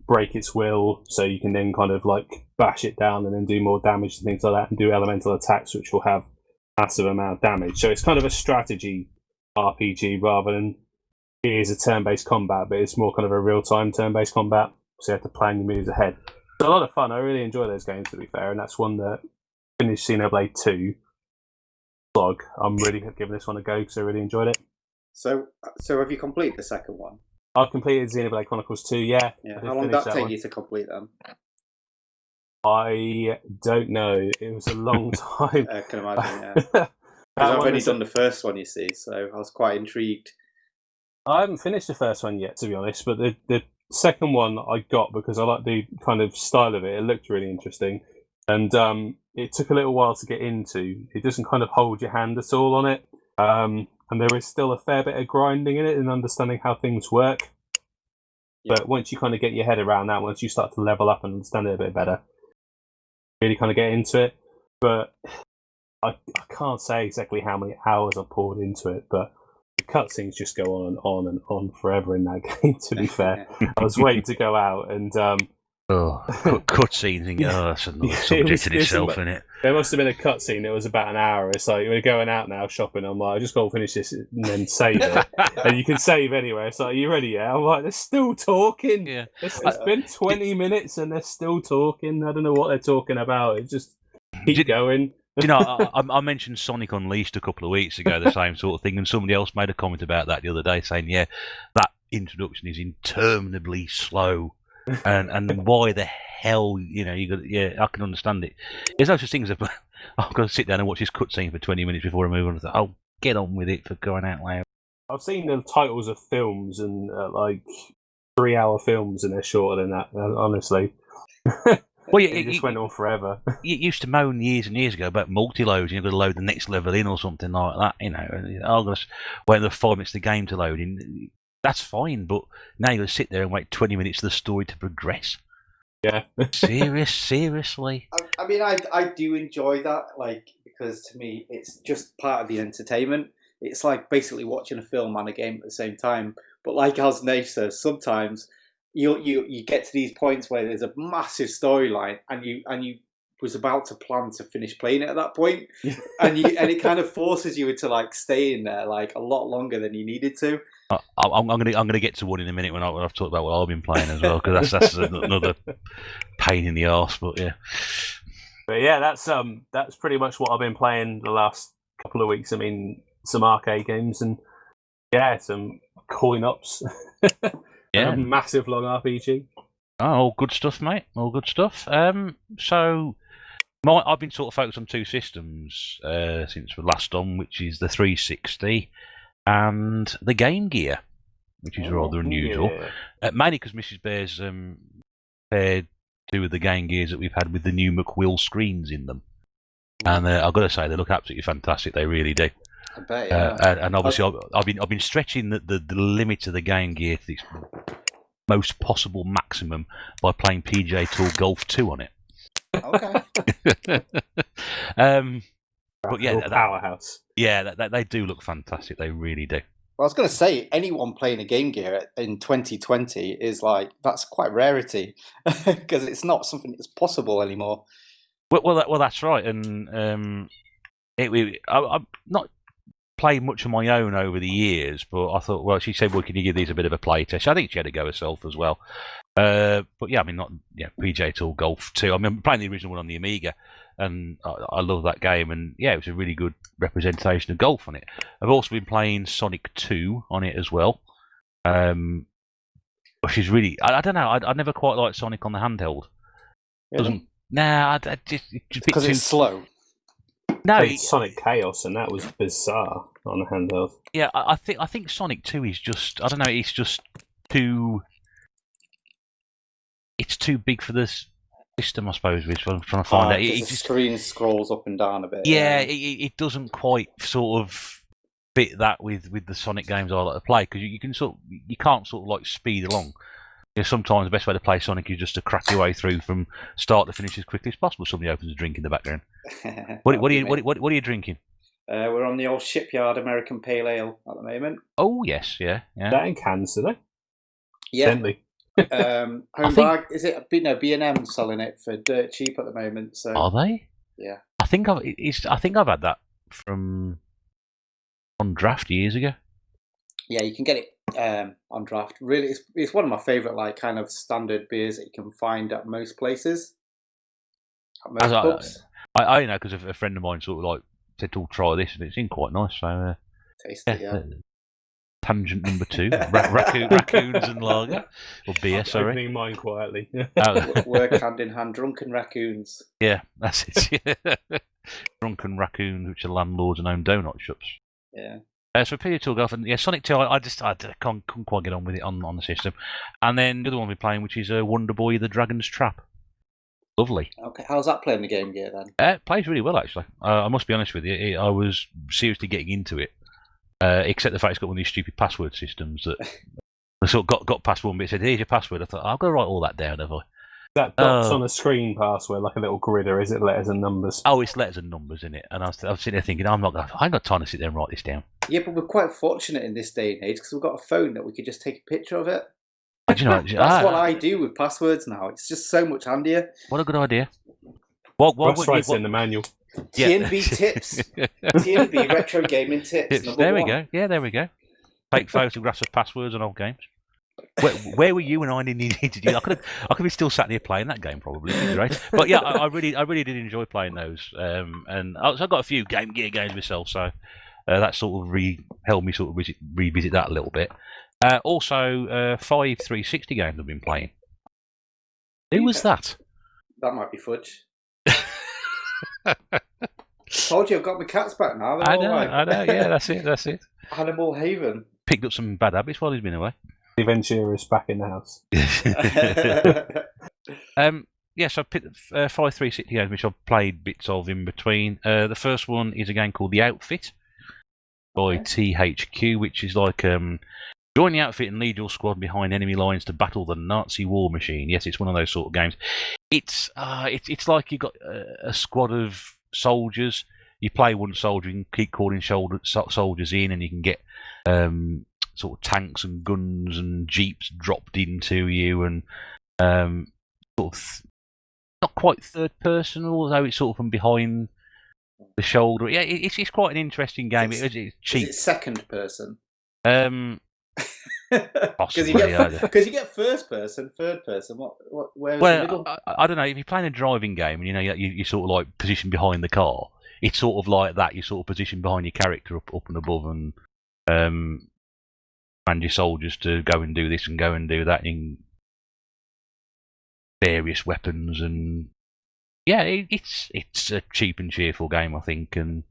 break its will, so you can then kind of like bash it down and then do more damage and things like that, and do elemental attacks which will have massive amount of damage. So it's kind of a strategy RPG rather than it is a turn-based combat, but it's more kind of a real-time turn-based combat, so you have to plan your moves ahead. It's a lot of fun. I really enjoy those games, to be fair, and that's one that finished Xenoblade 2 vlog. I'm really giving this one a go because I really enjoyed it. So have you completed the second one? I've completed Xenoblade Chronicles 2, yeah. How long did that take you to complete them? I don't know. It was a long time. I can imagine, yeah. I've only done the first one, you see, so I was quite intrigued. I haven't finished the first one yet, to be honest, but the second one I got because I like the kind of style of it. It looked really interesting. And it took a little while to get into. It doesn't kind of hold your hand at all on it. And there is still a fair bit of grinding in it and understanding how things work. Yeah. But once you kind of get your head around that, once you start to level up and understand it a bit better, really kind of get into it. But I can't say exactly how many hours I poured into it, but the cutscenes just go on and on and on forever in that game, to be fair. I was waiting to go out and... cutscenes and that's another subject in itself, isn't it? There must have been a cutscene that was about an hour. It's like, we're going out now shopping. I'm like, I just got to finish this and then save it. And you can save anyway. It's like, are you ready? Yeah. I'm like, they're still talking. Yeah. It's been 20 minutes and they're still talking. I don't know what they're talking about. It just keep going. You know, I mentioned Sonic Unleashed a couple of weeks ago, the same sort of thing, and somebody else made a comment about that the other day, saying, yeah, that introduction is interminably slow. And why the hell, I can understand it. There's no such thing as I've got to sit down and watch this cutscene for 20 minutes before I move on. Oh, get on with it, for crying out loud. I've seen the titles of films and like 3-hour films, and they're shorter than that. Honestly, well, it just went on forever. You used to moan years and years ago about multi-loads. You've got to load the next level in or something like that. And I'm going to wait the 5 minutes of the game to load in. That's fine, but now you've got to sit there and wait 20 minutes for the story to progress. Yeah. Seriously. I mean, I do enjoy that, like, because to me, it's just part of the entertainment. It's like basically watching a film and a game at the same time. But like as Nath says, sometimes you get to these points where there's a massive storyline and you was about to plan to finish playing it at that point, and it kind of forces you into like staying there like a lot longer than you needed to. I'm gonna get to one in a minute when I've talked about what I've been playing as well, because that's another pain in the arse. But yeah, that's pretty much what I've been playing the last couple of weeks. I mean, some arcade games and some coin-ops. Yeah, a massive long RPG. Oh, all good stuff, mate. All good stuff. So I've been sort of focused on 2 systems since we last on, which is the 360 and the Game Gear, which is rather unusual. Yeah. Mainly because Mrs. Bear's paired 2 of the Game Gears that we've had with the new McWill screens in them. And I've got to say, they look absolutely fantastic. They really do. I bet, yeah. And obviously, I've been stretching the limit of the Game Gear to its most possible maximum by playing PGA Tour Golf 2 on it. Okay. But yeah, powerhouse. Yeah, they do look fantastic. They really do. Well, I was going to say, anyone playing a Game Gear in 2020 is like, that's quite rarity because it's not something that's possible anymore. Well, that's right. And I've not played much of my own over the years, but I thought, well, she said, well, can you give these a bit of a play test? I think she had to go herself as well. But yeah, I mean, PGA Tour Golf 2. I mean, I'm playing the original one on the Amiga, and I love that game. And yeah, it was a really good representation of golf on it. I've also been playing Sonic 2 on it as well. But which is really I don't know. I never quite liked Sonic on the handheld. Really? Nah, just because it's slow. No, it's Sonic Chaos, and that was bizarre on the handheld. Yeah, I think Sonic 2 is just I don't know. It's just too. It's too big for this system, I suppose. Which I'm trying to find out. The screen scrolls up and down a bit. Yeah, it doesn't quite sort of fit that with the Sonic games I like to play because you can't sort of like speed along. You know, sometimes the best way to play Sonic is just to crack your way through from start to finish as quickly as possible. Somebody opens a drink in the background. What are you drinking? We're on the old Shipyard American Pale Ale at the moment. Oh yes, yeah. That in cans, do they? Yeah. Gently. Bag, is it? No, B&M selling it for dirt cheap at the moment. So are they? Yeah. I think I've had that from on draft years ago. Yeah, you can get it on draft. Really, it's one of my favourite like kind of standard beers that you can find at most places. At most pubs. I know because a friend of mine sort of like said to try this and it seemed quite nice. So tasty, yeah. Tangent number 2: raccoons and lager or beer. Sorry, opening mine quietly. Work hand in hand, drunken raccoons. Yeah, that's it. Yeah. Drunken raccoons, which are landlords and own donut shops. Yeah. So Peter took off, and yeah, Sonic 2. I couldn't quite get on with it on the system. And then the other one we're playing, which is Wonder Boy: The Dragon's Trap. Lovely. Okay, how's that playing the Game Gear then? It plays really well actually. I must be honest with you, I was seriously getting into it, except the fact it's got one of these stupid password systems that I sort of got past one bit. It said, "Here's your password." I thought, I've got to write all that down, have I? That dots on a screen password, like a little grid, or is it letters and numbers? Oh, it's letters and numbers in it. And I was sitting there thinking, I ain't got time to sit there and write this down. Yeah, but we're quite fortunate in this day and age because we've got a phone that we could just take a picture of it. But, you know, That's what I do with passwords now. It's just so much handier. What a good idea. Russ writes in the manual. tNb tips. tNb retro gaming tips. There we go. Yeah, there we go. Take photographs of passwords on old games. Where were you when I needed to do? I could be still sat here playing that game probably. Right? But yeah, I really did enjoy playing those. And I've got a few Game Gear games myself, so that sort of helped me sort of revisit that a little bit. Also, 5 360 games I've been playing. Who was that? That might be Fudge. Told you I've got my cats back now. I know. Yeah, that's it. Animal Haven. Picked up some bad habits while he's been away. The Ventura is back in the house. Yes, I picked 5 360 games, which I've played bits of in between. The first one is a game called The Outfit by THQ, which is like join the outfit and lead your squad behind enemy lines to battle the Nazi war machine. Yes, it's one of those sort of games. It's like you've got a squad of soldiers. You play one soldier and keep calling soldiers in, and you can get sort of tanks and guns and jeeps dropped into you, and sort of not quite third person, although it's sort of from behind the shoulder. Yeah, it's quite an interesting game. It's cheap. Is it second person? Possibly, because you get first person, third person. Where's the middle? I don't know. If you're playing a driving game, and you sort of like position behind the car, it's sort of like that. You sort of position behind your character up and above, and command your soldiers to go and do this and go and do that in various weapons. And yeah, it's a cheap and cheerful game, I think, and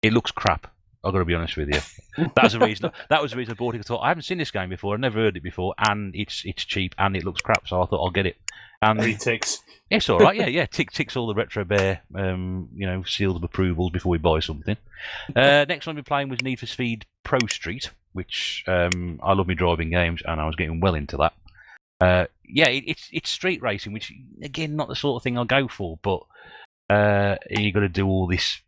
it looks crap. I've got to be honest with you. That was the reason I bought it. I thought I haven't seen this game before. I've never heard it before, and it's cheap and it looks crap. So I thought I'll get it. And it ticks. It's all right. Yeah. Ticks all the Retro Bear, seals of approvals before we buy something. Next one we're playing was Need for Speed Pro Street, which I love me driving games, and I was getting well into that. It's street racing, which again not the sort of thing I'll go for, but you got to do all this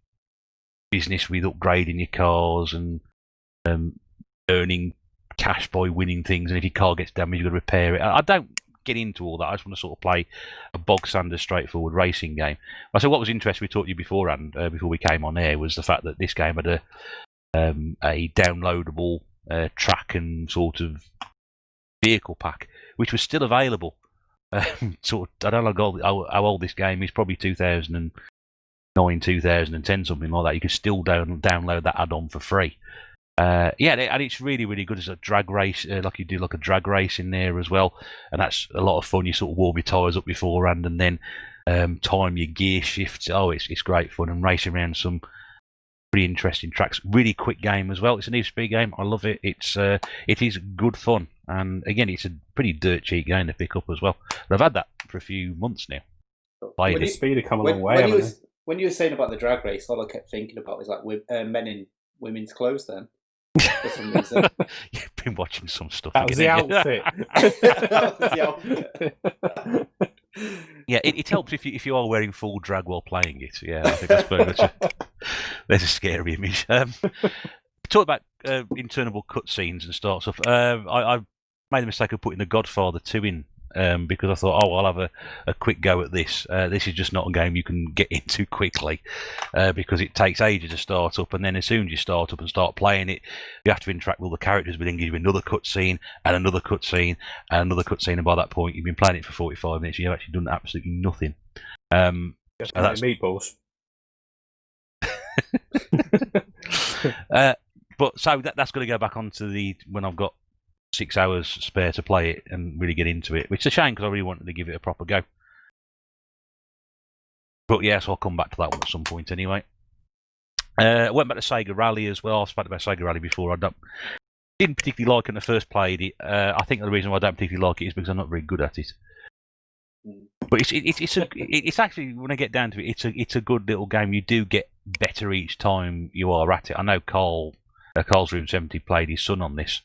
business with upgrading your cars and earning cash by winning things, and if your car gets damaged you've got to repair it. I don't get into all that. I just want to sort of play a bog standard straightforward racing game. So what was interesting, we talked to you beforehand, before we came on air, was the fact that this game had a downloadable track and sort of vehicle pack, which was still available. I don't know how old this game is, probably 2009, 2010, something like that. You could still download that add-on for free. Yeah, and it's really, really good as a drag race. Like you do like a drag race in there as well, and that's a lot of fun. You sort of warm your tyres up beforehand, and then time your gear shifts. Oh, it's great fun, and racing around some pretty interesting tracks. Really quick game as well. It's a Need for Speed game. I love it. It is good fun, and again, it's a pretty dirt cheap game to pick up as well. But I've had that for a few months now. Speed have come a long way. When you were saying about the drag race, all I kept thinking about was like men in women's clothes. Then, for some reason, you've been watching some stuff. That was the outfit. That was the outfit. Yeah, it helps if you are wearing full drag while playing it. Yeah, I think that's very much there's a scary image. Talk about internal cutscenes and stuff. I made the mistake of putting The Godfather 2 in because I thought, I'll have a quick go at this. This is just not a game you can get into quickly because it takes ages to start up, and then as soon as you start up and start playing it, you have to interact with all the characters, but then give you another cutscene and another cutscene and another cutscene, and by that point you've been playing it for 45 minutes and you've actually done absolutely nothing. Just that's meatballs. But so that's going to go back onto when I've got 6 hours spare to play it and really get into it, which is a shame because I really wanted to give it a proper go. But yeah, so I'll come back to that one at some point anyway. I went back to Sega Rally as well. I've spoken about Sega Rally before. Didn't particularly like it when I first played it. I think the reason why I don't particularly like it is because I'm not very good at it. But it's actually, when I get down to it, it's a good little game. You do get better each time you are at it. I know Carl's Room 70 played his son on this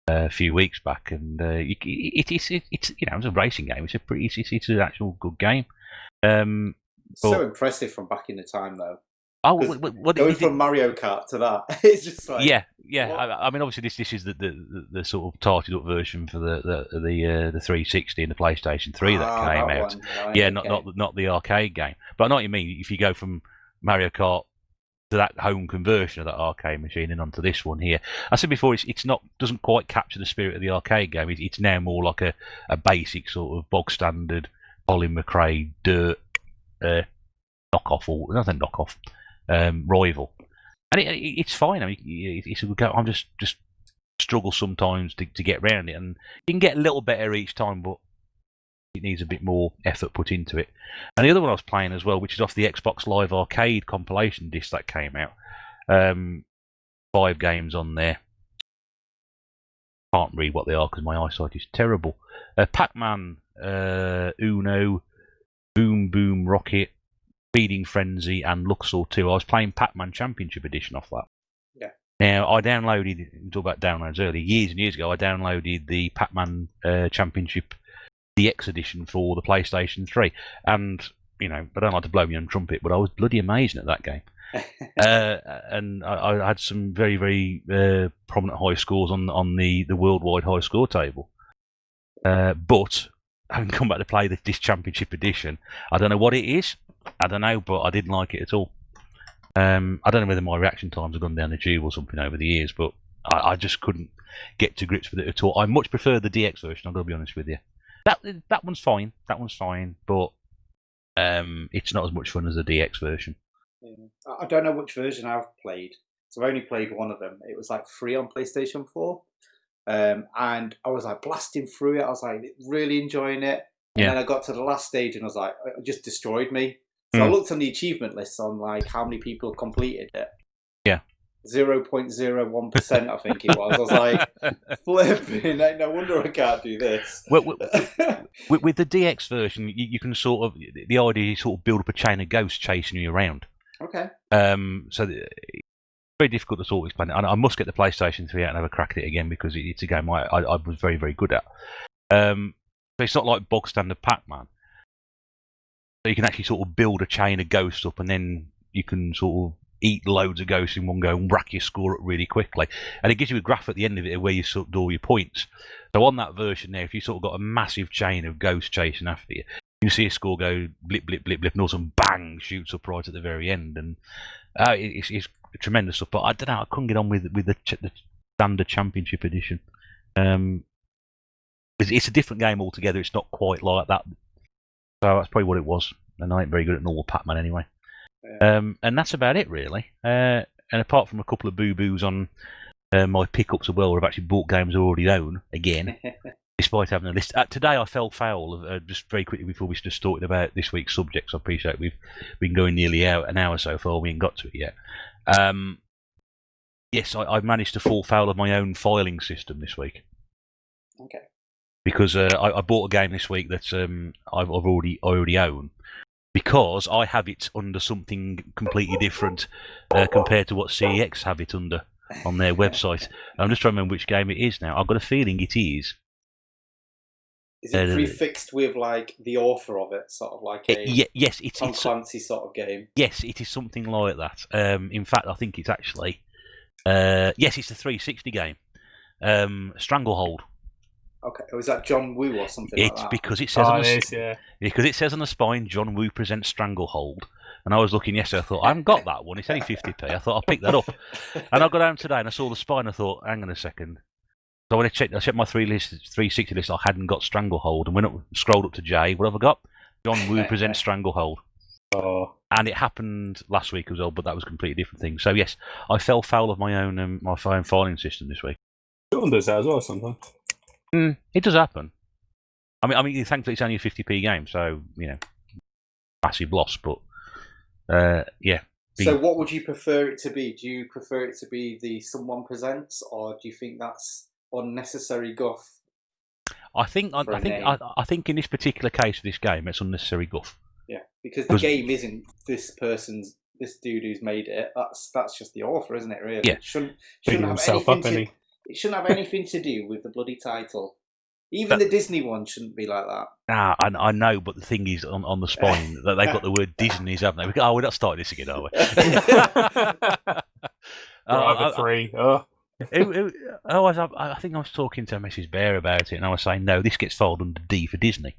a few weeks back, and it's a racing game. It's an actual good game. So impressive from back in the time, though. Oh, going from Mario Kart to that, it's just like yeah. I mean, obviously, this is the sort of tarted up version for the 360 and the PlayStation 3 that came out. Right, yeah, okay. not the arcade game. But I know what you mean. If you go from Mario Kart to that home conversion of that arcade machine and onto this one here, I said before, doesn't quite capture the spirit of the arcade game. It's now more like a basic sort of bog standard Colin McRae dirt knockoff, or nothing knockoff. Rival, and it's fine. I mean, it's a good game. I'm just struggle sometimes to get around it, and you can get a little better each time, but it needs a bit more effort put into it. And the other one I was playing as well, which is off the Xbox Live Arcade compilation disc that came out, 5 games on there. Can't read what they are because my eyesight is terrible. Pac-Man, Uno, Boom Boom Rocket, Feeding Frenzy, and Luxor 2. I was playing Pac-Man Championship Edition off that. Yeah. Now, I downloaded, we talked about downloads earlier, years and years ago, I downloaded the Pac-Man Championship DX Edition for the PlayStation 3. And, I don't like to blow my own trumpet, but I was bloody amazing at that game. And I had some very, very prominent high scores on the worldwide high score table. But having come back to play this Championship Edition, I don't know what it is. I don't know, but I didn't like it at all. I don't know whether my reaction times have gone down the tube or something over the years, but I just couldn't get to grips with it at all. I much prefer the DX version, I've got to be honest with you. That one's fine. That one's fine, but it's not as much fun as the DX version. Yeah. I don't know which version I've played. So I've only played one of them. It was like free on PlayStation 4. And I was like blasting through it. I was like really enjoying it. And then I got to the last stage and I was like, it just destroyed me. So I looked on the achievement list on like how many people completed it. Yeah. 0.01%, I think it was. I was like, flipping, no wonder I can't do this. Well, with the DX version, you can sort of, the idea is sort of build up a chain of ghosts chasing you around. Okay. So it's very difficult to sort of explain it. I must get the PlayStation 3 out and have a crack at it again because it's a game I was very, very good at. So it's not like bog standard Pac-Man. So you can actually sort of build a chain of ghosts up, and then you can sort of eat loads of ghosts in one go and rack your score up really quickly. And it gives you a graph at the end of it where you sort of do all your points. So on that version there, if you sort of got a massive chain of ghosts chasing after you, you can see a score go blip, blip, blip, blip, and all of a sudden, bang, shoots up right at the very end. And it's tremendous stuff. But I don't know, I couldn't get on with the standard Championship Edition. It's a different game altogether. It's not quite like that. So that's probably what it was. And I ain't very good at normal Pac-Man anyway. Yeah. And that's about it, really. And apart from a couple of boo-boos on my pickups as well, where I've actually bought games I already own again, despite having a list. Today I fell foul of, just very quickly before we just talking about this week's subjects. I appreciate we've been going nearly an hour so far, we ain't got to it yet. Yes, I've managed to fall foul of my own filing system this week. Okay. Because I bought a game this week that I already own, because I have it under something completely different compared to what CEX have it under on their website. I'm just trying to remember which game it is now. I've got a feeling it is. Is it prefixed with like the author of it, sort of like a yes, Tom Clancy sort of game? Yes, it is something like that. In fact, I think it's actually yes, it's a 360 game. Stranglehold. Okay, was that John Woo or something like that? Because it says because it says on the spine, John Woo presents Stranglehold. And I was looking yesterday, I thought, I haven't got that one, it's only 50p. I thought I'll pick that up. And I got down today and I saw the spine, I thought, hang on a second. So when I checked my 360 list, I hadn't got Stranglehold. And when I scrolled up to J, what have I got? John Woo presents Stranglehold. Oh. And it happened last week as well, but that was a completely different thing. So yes, I fell foul of my own filing system this week. John does that as well sometimes. It does happen. I mean, thankfully it's only a 50p game, so massive loss. But yeah. So, what would you prefer it to be? Do you prefer it to be the someone presents, or do you think that's unnecessary guff? I think in this particular case of this game, it's unnecessary guff. Yeah, because the game isn't this dude who's made it. That's just the author, isn't it? Really? Yeah. It shouldn't have anything to do with the bloody title. Even the Disney one shouldn't be like that. Nah, I know, but the thing is, on the spine, that they've got the word Disney's, haven't they? We're not starting this again, are we? Driver 3. I think I was talking to Mrs. Bear about it, and I was saying, no, this gets filed under D for Disney.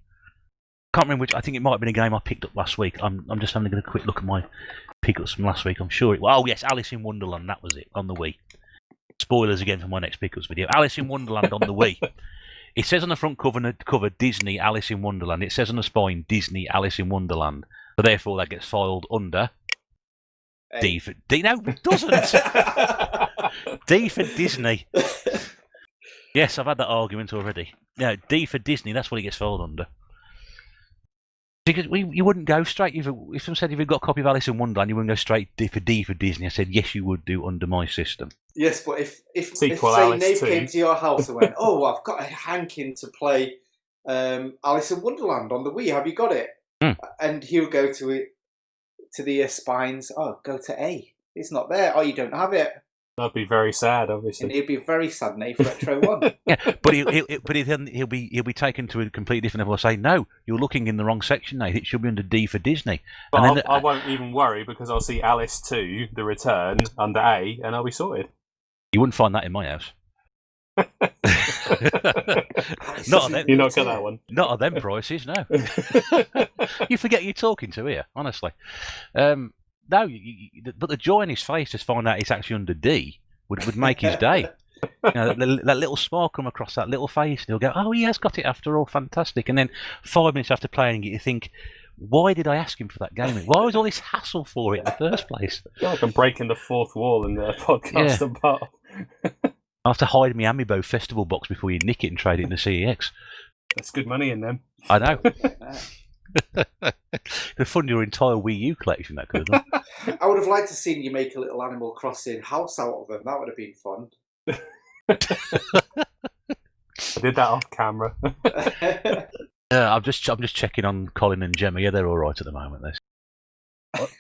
Can't remember which. I think it might have been a game I picked up last week. I'm just having a quick look at my pickups from last week. I'm sure it. Oh yes, Alice in Wonderland. That was it on the Wii. Spoilers again for my next pickups video. Alice in Wonderland on the Wii. It says on the front cover Disney Alice in Wonderland. It says on the spine Disney Alice in Wonderland. So therefore that gets filed under D for D. No, it doesn't. D for Disney. Yes, I've had that argument already. No, D for Disney. That's what it gets filed under. Because you wouldn't go straight. If someone said if you've got a copy of Alice in Wonderland, you wouldn't go straight for D for Disney. I said yes, you would do under my system. Yes, but if say Nate came to your house and went, "Oh, I've got a hanking to play Alice in Wonderland on the Wii. Have you got it?" And he would go to the spines. Oh, go to A. It's not there. Oh, you don't have it. That'd be very sad, obviously. And he'd be very sad, Nate, for Retro 1. Yeah, but he'll be taken to a completely different level. I'll say, no, you're looking in the wrong section, Nate. It should be under D for Disney. But and I won't even worry because I'll see Alice 2, The Return, under A, and I'll be sorted. You wouldn't find that in my house. Not them. You're not got that one. Not at them prices, no. You forget you're talking to here, honestly. No, but the joy in his face to find out it's actually under D would make his day. That little smile come across that little face, and he'll go, "Oh, he has got it after all, fantastic!" And then 5 minutes after playing it, you think, "Why did I ask him for that game? Why was all this hassle for it in the first place?" I feel like I'm breaking the fourth wall in the podcast apart. I have to hide my Amiibo festival box before you nick it and trade it in the CEX. That's good money in them. I know. Could fund your entire Wii U collection, that could have done. I would have liked to seen you make a little Animal Crossing house out of them. That would have been fun. I did that off camera. I'm just checking on Colin and Gemma. Yeah, they're all right at the moment. What?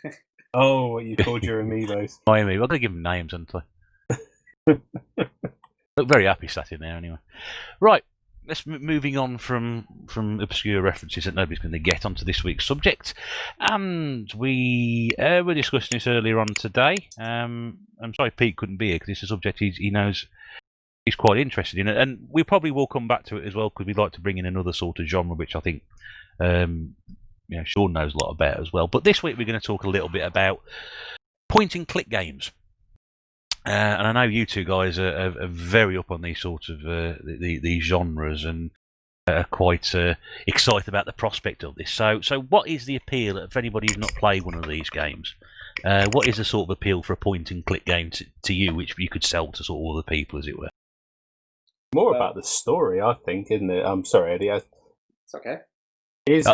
Oh, what you called your amiibos? My amiibo. I've got to give them names, haven't I? Look very happy sat in there anyway. Right. Let's moving on from obscure references that nobody's going to get onto this week's subject, and we were discussing this earlier on today. I'm sorry Pete couldn't be here because it's a subject he knows he's quite interested in, and we probably will come back to it as well because we'd like to bring in another sort of genre which I think Sean knows a lot about as well. But this week we're going to talk a little bit about point-and-click games. And I know you two guys are very up on these sorts of these genres and are quite excited about the prospect of this. So what is the appeal for anybody who's not played one of these games? What is the sort of appeal for a point-and-click game to you, which you could sell to sort of other people, as it were? More about the story, I think, isn't it? I'm sorry, Eddie. It's okay. It's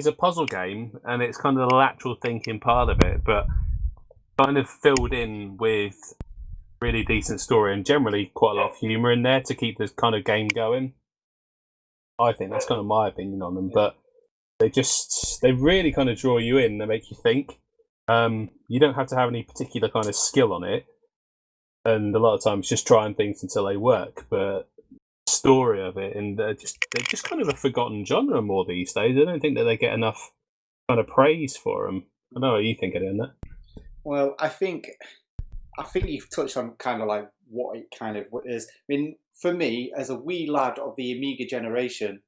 a puzzle game, and it's kind of the lateral thinking part of it, but kind of filled in with really decent story and generally quite a lot of humour in there to keep this kind of game going. I think that's kind of my opinion on them, but they really kind of draw you in. They make you think. You don't have to have any particular kind of skill on it, and a lot of times just trying things until they work. But the story of it, and they're just kind of a forgotten genre more these days. I don't think that they get enough kind of praise for them. I don't know what you think of it, that. Well, I think you've touched on kind of like what it kind of is. I mean, for me, as a wee lad of the Amiga generation,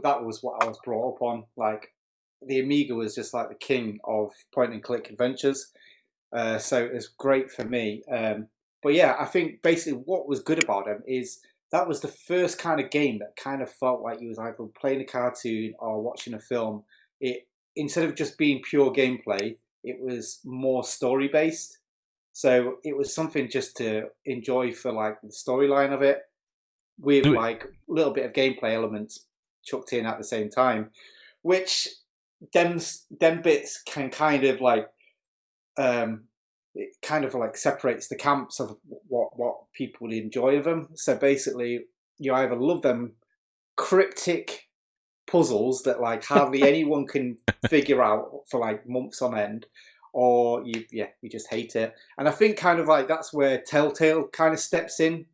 that was what I was brought up on. Like, the Amiga was just like the king of point-and-click adventures. So it was great for me. But yeah, I think basically what was good about them is that was the first kind of game that kind of felt like you was either playing a cartoon or watching a film. It, instead of just being pure gameplay, it was more story-based. So it was something just to enjoy for like the storyline of it, with like a little bit of gameplay elements chucked in at the same time, which them bits can kind of like it kind of like separates the camps of what people would enjoy of them. So basically, you either love them cryptic puzzles that like hardly anyone can figure out for like months on end, or you just hate it. And I think kind of like that's where Telltale kind of steps in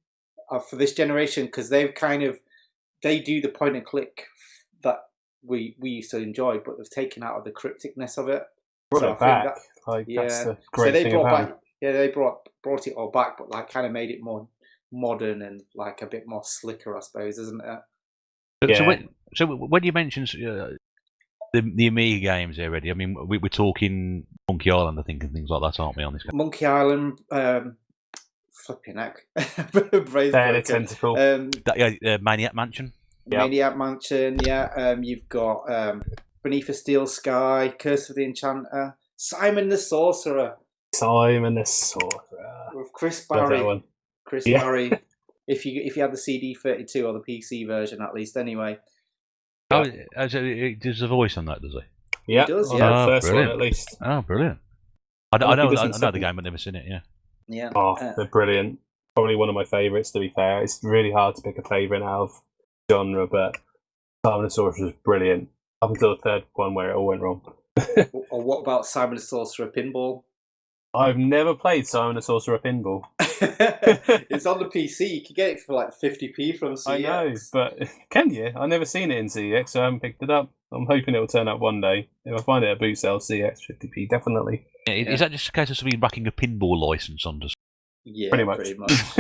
for this generation, because they do the point and click that we used to enjoy, but they've taken out of the crypticness of it. Brought it back. That's the great thing about it. Yeah, they brought it all back, but like kind of made it more modern and like a bit more slicker, I suppose, isn't it? Yeah. So when you mentioned the Amiga games already, I mean, we're talking Monkey Island, I think, and things like that, aren't we, on this game? Monkey Island, flipping heck. Fairly Tentacle. Maniac Mansion. Yep. Maniac Mansion, yeah. You've got Beneath a Steel Sky, Curse of the Enchanter, Simon the Sorcerer. Simon the Sorcerer. With Chris Barry. Barry. If you had the CD32 or the PC version, at least, anyway. Oh, so it does a voice on that, does he? Yeah, he does. On Yeah, the first one at least. Oh, brilliant! I know the game, but never seen it. Yeah. Yeah. Oh, they're brilliant. Probably one of my favourites. To be fair, it's really hard to pick a favourite out of genre, but Simon the Sorcerer is brilliant. Up until the third one where it all went wrong. Or what about Simon the Sorcerer Pinball? I've never played Simon the Sorcerer Pinball. It's on the PC. You can get it for like 50p from CX. I know, but can you? I've never seen it in CX, so I haven't picked it up. I'm hoping it will turn up one day. If I find it at boot sale, CX 50p, definitely. Yeah, is that just a case of somebody backing a pinball license onto? Yeah, pretty much.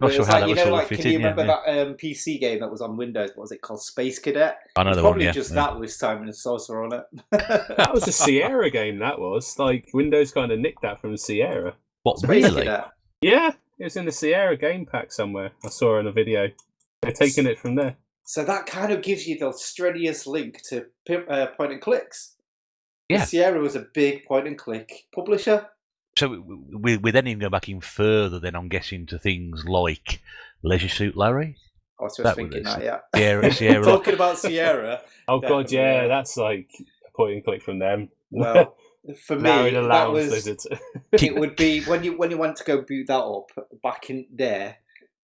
Not sure how that would sort of fit can you in. remember that PC game that was on Windows? What was it called? Space Cadet? I know it's the probably one, just that with Simon and Sorcerer on it. That was a Sierra game, that was. Like, Windows kind of nicked that from Sierra. What, Space really? Cadet? Yeah, it was in the Sierra game pack somewhere. I saw it in a video. They're taking it from there. So that kind of gives you the strenuous link to point and clicks. Yeah. Sierra was a big point and click publisher. So we then even go back in further, then I'm guessing to things like Leisure Suit Larry. I was just thinking that, yeah. Sierra. Talking about Sierra. Oh god, yeah, that's like a point and click from them. Well, for me, that was lizards. It would be when you went to go boot that up back in there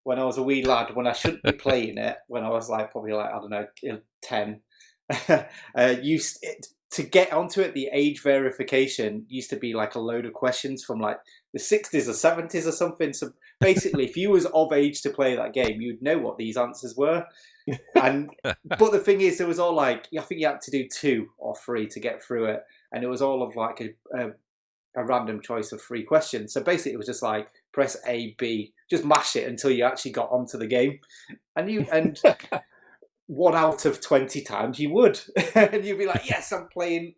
when I was a wee lad, when I shouldn't be playing it, when I was like probably like, I don't know, 10. To get onto it, the age verification used to be like a load of questions from like the 60s or 70s or something. So basically, if you was of age to play that game, you'd know what these answers were. But the thing is, it was all like, I think you had to do 2 or 3 to get through it. And it was all of like a random choice of 3 questions. So basically, it was just like, press A, B, just mash it until you actually got onto the game. And 1 out of 20 times you would. And you'd be like, yes, I'm playing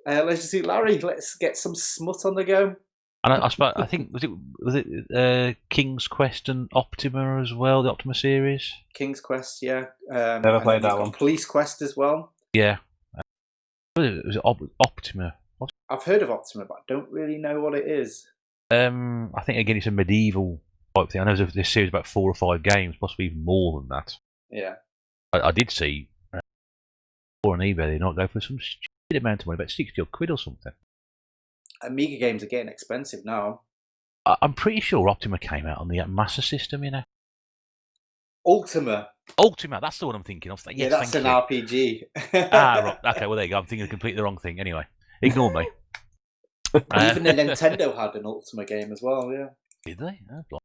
Leisure Suit Larry. Let's get some smut on the go. And I think, was it King's Quest and Optima as well, the Optima series? King's Quest, yeah. Never played that one. Police Quest as well. Yeah. Was it Optima? I've heard of Optima, but I don't really know what it is. I think again it's a medieval type thing. I know there's a series about 4 or 5 games, possibly even more than that. Yeah. I did see on eBay they not go for some stupid amount of money, about 60 or quid or something. Amiga games are getting expensive now. I'm pretty sure Optima came out on the Master System, you know. Ultima, that's the one I'm thinking of. yeah, that's an RPG. Right. Okay, well there you go. I'm thinking of completely the wrong thing. Anyway, ignore me. Even the Nintendo had an Ultima game as well. Yeah. Did they? Oh,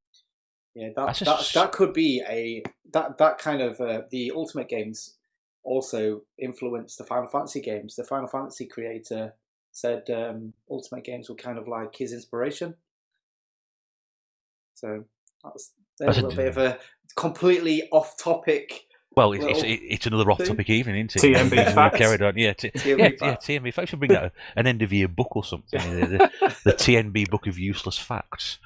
yeah, that could be that kind of the Ultimate games also influenced the Final Fantasy games. The Final Fantasy creator said Ultimate games were kind of like his inspiration. So that's a little bit of a completely off-topic. Well, it's another off-topic evening, isn't it? tNb facts. Carried on, yeah. tNb facts. Should bring out an end of year book or something. the tNb book of useless facts.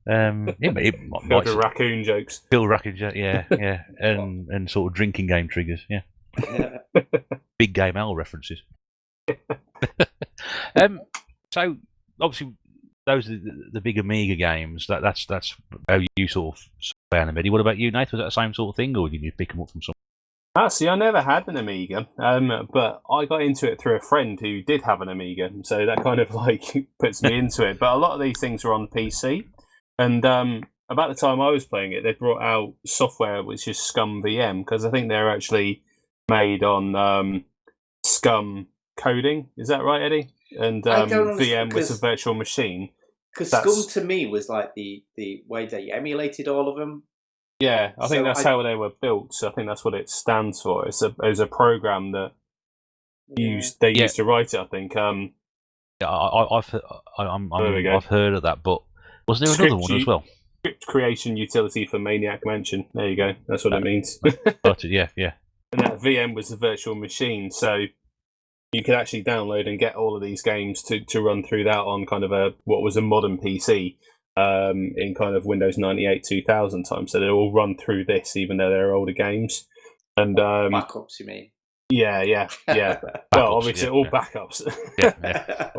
Filled with raccoon jokes. Filled raccoon jokes, yeah, and sort of drinking game triggers, yeah. Big Game L references. So obviously those are the big Amiga games. That's how you sort of found them, Eddie. What about you, Nath? Was that the same sort of thing, or did you pick them up from someone? See, I never had an Amiga, but I got into it through a friend who did have an Amiga, so that kind of like puts me into it. But a lot of these things were on PC, and about the time I was playing it, they brought out software which is Scum VM, because I think they're actually made on Scum coding. Is that right, Eddie? And VM was a virtual machine. Because Scum to me was like the way they emulated all of them. Yeah, I think that's how they were built. So I think that's what it stands for. It's a program that they used to write it. I think. I've heard of that, but was there another one as well? Script creation utility for Maniac Mansion. There you go. That's what it means. Yeah. And that VM was a virtual machine, so you could actually download and get all of these games to run through that on kind of what was a modern PC in kind of Windows 98 2000 time. So they all run through this, even though they're older games. And backups, you mean? Yeah. Well, obviously, all backups. Yeah.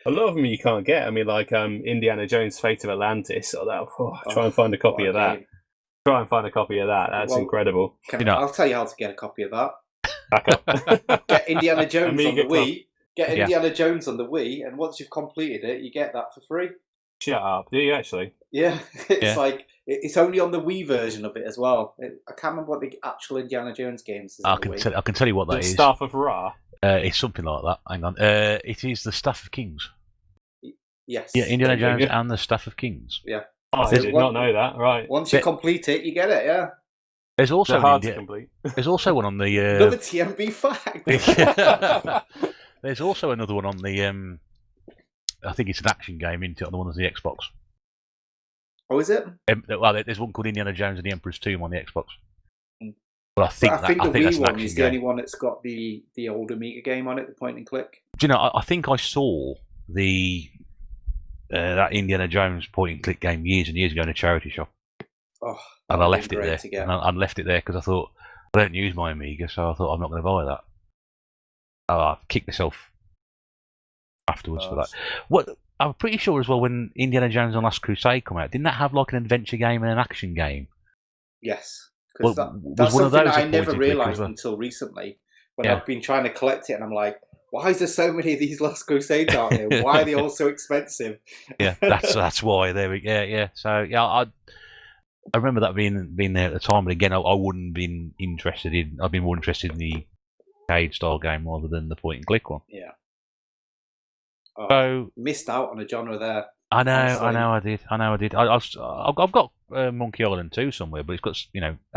A lot of them you can't get. I mean, like Indiana Jones: Fate of Atlantis. Try and find a copy of that. Try and find a copy of that. That's incredible. I'll tell you how to get a copy of that. Back up. Get Indiana Jones on the Wii. Get Indiana Jones on the Wii, and once you've completed it, you get that for free. Shut up! Do you actually? Yeah, it's like it's only on the Wii version of it as well. I can't remember what the actual Indiana Jones games is. I can tell you what that is. Staff of Ra. It's something like that. Hang on. It is the Staff of Kings. Yes. Yeah, Indiana Jones and the Staff of Kings. Yeah. I did not know that. Right. Once you complete it, you get it. Yeah. There's also hard to complete. There's also one on the another tNb fact. There's also another one on the I think it's an action game, isn't it, on the one on the Xbox. Oh, is it? Well, there's one called Indiana Jones and the Emperor's Tomb on the Xbox. But I think the Wii one is the only one that's got the old Amiga game on it, the point and click. Do you know? I think I saw that Indiana Jones point and click game years and years ago in a charity shop. Oh, and I left it there. And I left it there because I thought I don't use my Amiga, so I thought I'm not going to buy that. I kicked myself afterwards for that. What I'm pretty sure as well, when Indiana Jones and Last Crusade come out, didn't that have like an adventure game and an action game? Yes, because that's something that I never realised until recently when I've been trying to collect it, and I'm like, why is there so many of these Last Crusades out here? Why are they all so expensive? Yeah, that's why. There we yeah. So I remember that being there at the time, but again, I wouldn't have been interested in. I'd been more interested in the arcade style game rather than the point and click one. Yeah. So missed out on a genre there. I know, I did. I've got Monkey Island 2 somewhere, but it's got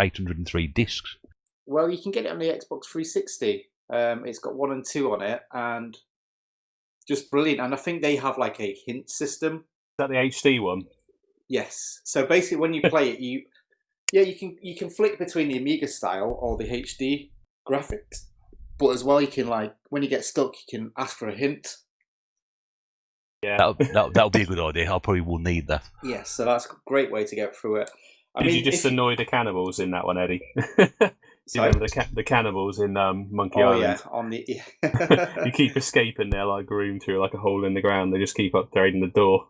803 discs. Well, you can get it on the Xbox 360. It's got 1 and 2 on it, and just brilliant. And I think they have like a hint system. Is that the HD one? Yes. So basically, when you play it, you can flick between the Amiga style or the HD graphics, but as well, you can when you get stuck, you can ask for a hint. Yeah, that'll be a good idea. I probably will need that. Yes, so that's a great way to get through it. Did you just annoy the cannibals in that one, Eddie? You remember the cannibals in Monkey Island? Yeah, on the you keep escaping their like room through like a hole in the ground. They just keep upgrading the door.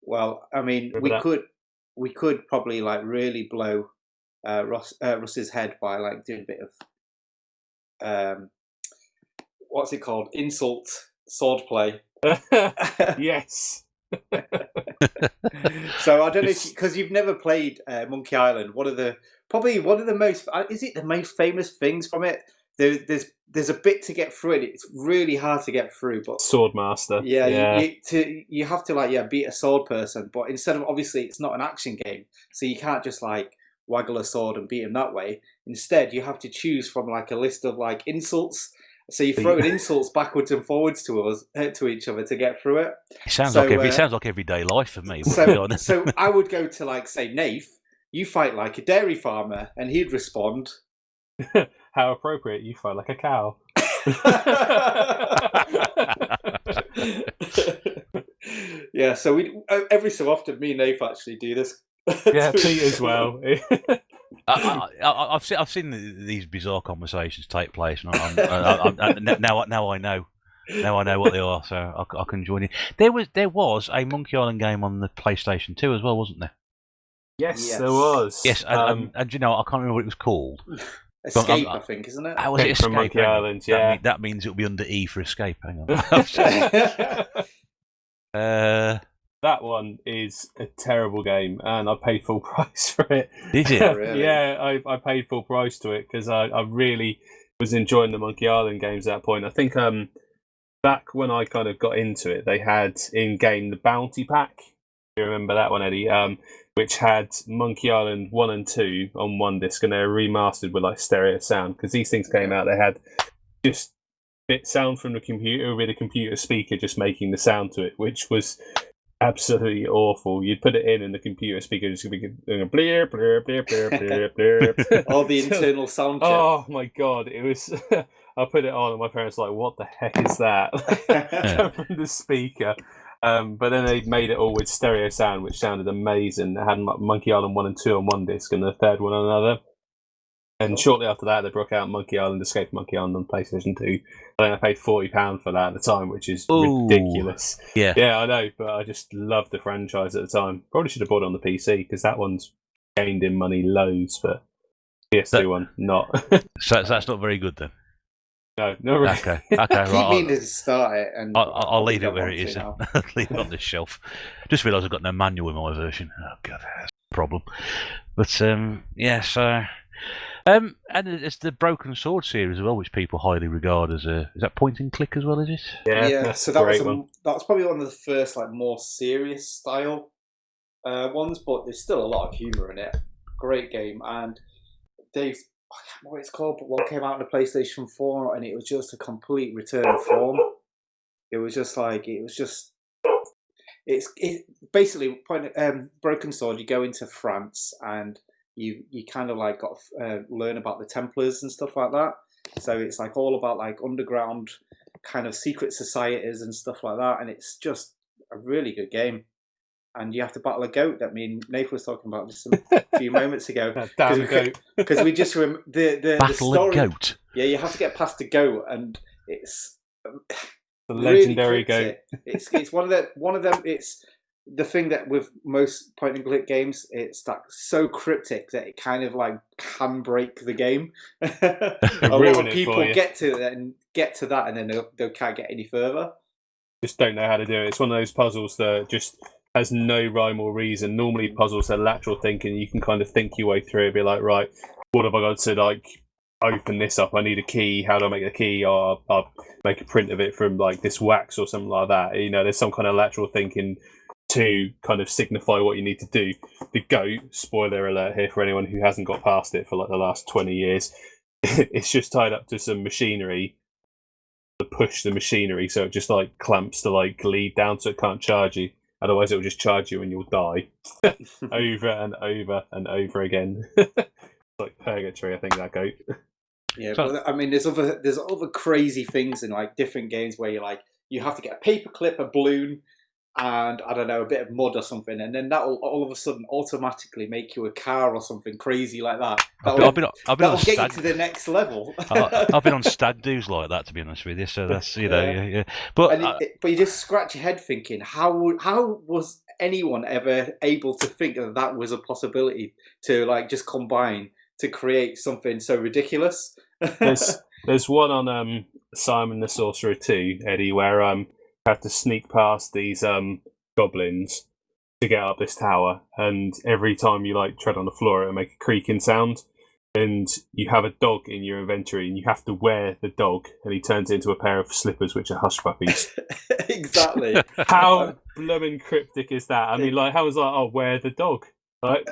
Well, I mean, we could probably like really blow Russ's head by like doing a bit of what's it called? Insult swordplay. Yes. So I don't know because you've never played Monkey Island. Probably one of the most is it the most famous things from it? There's a bit to get through it. It's really hard to get through, but Swordmaster. Yeah. You have to like beat a sword person, but instead of obviously it's not an action game, so you can't just like waggle a sword and beat him that way. Instead, you have to choose from like a list of like insults. So you throw insults backwards and forwards to each other to get through it. It sounds like everyday life for me. So I would go to like say Nath, you fight like a dairy farmer, and he'd respond, "How appropriate! You fight like a cow." Yeah, so we every so often me and Nath actually do this. Yeah, Pete as well. I've seen these bizarre conversations take place, and now I know. Now I know what they are, so I can join in. There was a Monkey Island game on the PlayStation 2 as well, wasn't there? Yes, there was. Yes, and you know, I can't remember what it was called. Escape, I think, isn't it? Was it Escape? From Monkey Island, yeah. That means it'll be under E for escape. Hang on. That one is a terrible game, and I paid full price for it. Did you? Really? Yeah, I paid full price to it because I really was enjoying the Monkey Island games at that point. I think back when I kind of got into it, they had in-game the Bounty Pack. You remember that one, Eddie? Which had Monkey Island 1 and 2 on one disc, and they were remastered with like stereo sound. Because these things came out, they had just bit sound from the computer with a computer speaker just making the sound to it, which was absolutely awful. You'd put it in, and the computer speaker just be going blear, blear, blear, blear, blear, blear. All the internal sound chip. Oh my god, it was. I put it on, and my parents were like, "What the heck is that?" From the speaker. But then they made it all with stereo sound, which sounded amazing. They had Monkey Island 1 and 2 on one disc, and the third one on another. And shortly after that, they broke out Monkey Island, Escape Monkey Island on PlayStation 2. And I paid £40 for that at the time, which is ridiculous. Yeah, I know, but I just loved the franchise at the time. Probably should have bought it on the PC, because that one's gained in money loads, but PS2 one, not. So that's not very good then? No, not really. Okay, Keep right. meaning to start it, and I'll leave it where it is. I'll leave it on this shelf. Just realised I've got no manual in my version. Oh god, that's a problem. But yeah, so and it's the Broken Sword series as well, which people highly regard as is that point and click as well, is it? Yeah. So that was probably one of the first like more serious style ones, but there's still a lot of humour in it. Great game, and they've. I can't remember what it's called, but one came out on the PlayStation 4, and it was just a complete return of form. It was basically Broken Sword. You go into France, and you kind of like got to learn about the Templars and stuff like that. So it's like all about like underground kind of secret societies and stuff like that, and it's just a really good game. And you have to battle a goat that me and Nath was talking about just a few moments ago. Damn goat. Because we just remember the story. A goat. Yeah, you have to get past a goat, and it's the really legendary goat. It's one of them. It's the thing that with most point and click games, it's like so cryptic that it kind of like can break the game. A lot of people get to that, and then they can't get any further. Just don't know how to do it. It's one of those puzzles that just has no rhyme or reason. Normally puzzles are lateral thinking. You can kind of think your way through it, be like, right, what have I got to like open this up? I need a key. How do I make the key? Or I'll make a print of it from like this wax or something like that. You know, there's some kind of lateral thinking to kind of signify what you need to do. The goat, spoiler alert here for anyone who hasn't got past it for like the last 20 years, it's just tied up to some machinery to push the machinery, so it just like clamps the like lead down so it can't charge you. Otherwise, it will just charge you and you'll die over and over and over again. Like purgatory, I think that goat. Yeah, but I mean, there's other crazy things in like different games where you have to get a paperclip, a balloon, and I don't know, a bit of mud or something, and then that'll all of a sudden automatically make you a car or something crazy like that. I've been That'll on get you stag. to the next level. I've been on stag do's like that, to be honest with you. So that's yeah. But but you just scratch your head thinking, how was anyone ever able to think that that was a possibility to like just combine to create something so ridiculous? There's one on Simon the Sorcerer 2, Eddie, where you have to sneak past these goblins to get up this tower, and every time you like tread on the floor, it'll make a creaking sound. And you have a dog in your inventory, and you have to wear the dog, and he turns into a pair of slippers, which are hush puppies. Exactly. How blooming cryptic is that? I mean, like, how was like, oh, wear the dog? Like,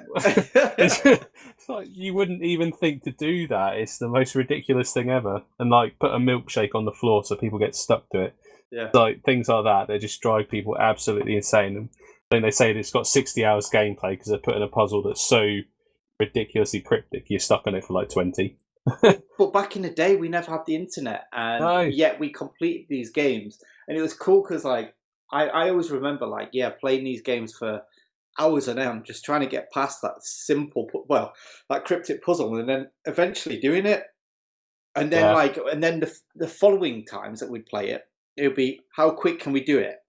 it's like you wouldn't even think to do that. It's the most ridiculous thing ever. And like, put a milkshake on the floor so people get stuck to it. Yeah. Like things like that, they just drive people absolutely insane. And I think they say that it's got 60 hours gameplay because they're putting a puzzle that's so ridiculously cryptic. You're stuck on it for like 20. But back in the day, we never had the internet, and yet we completed these games, and it was cool because like I always remember like playing these games for hours and hours, just trying to get past that simple, that cryptic puzzle, and then eventually doing it, and then the following times that we'd play it, it would be how quick can we do it?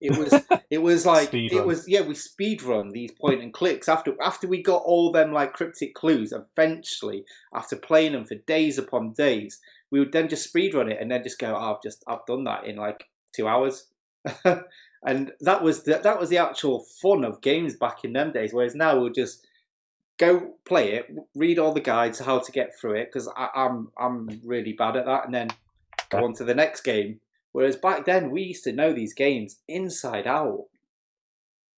It was like we speed run these point and clicks after we got all them like cryptic clues. Eventually, after playing them for days upon days, we would then just speed run it and then just go, I've done that in like 2 hours. And that was the actual fun of games back in them days. Whereas now we'll just go play it, read all the guides how to get through it because I'm really bad at that, and then go on to the next game. Whereas back then we used to know these games inside out.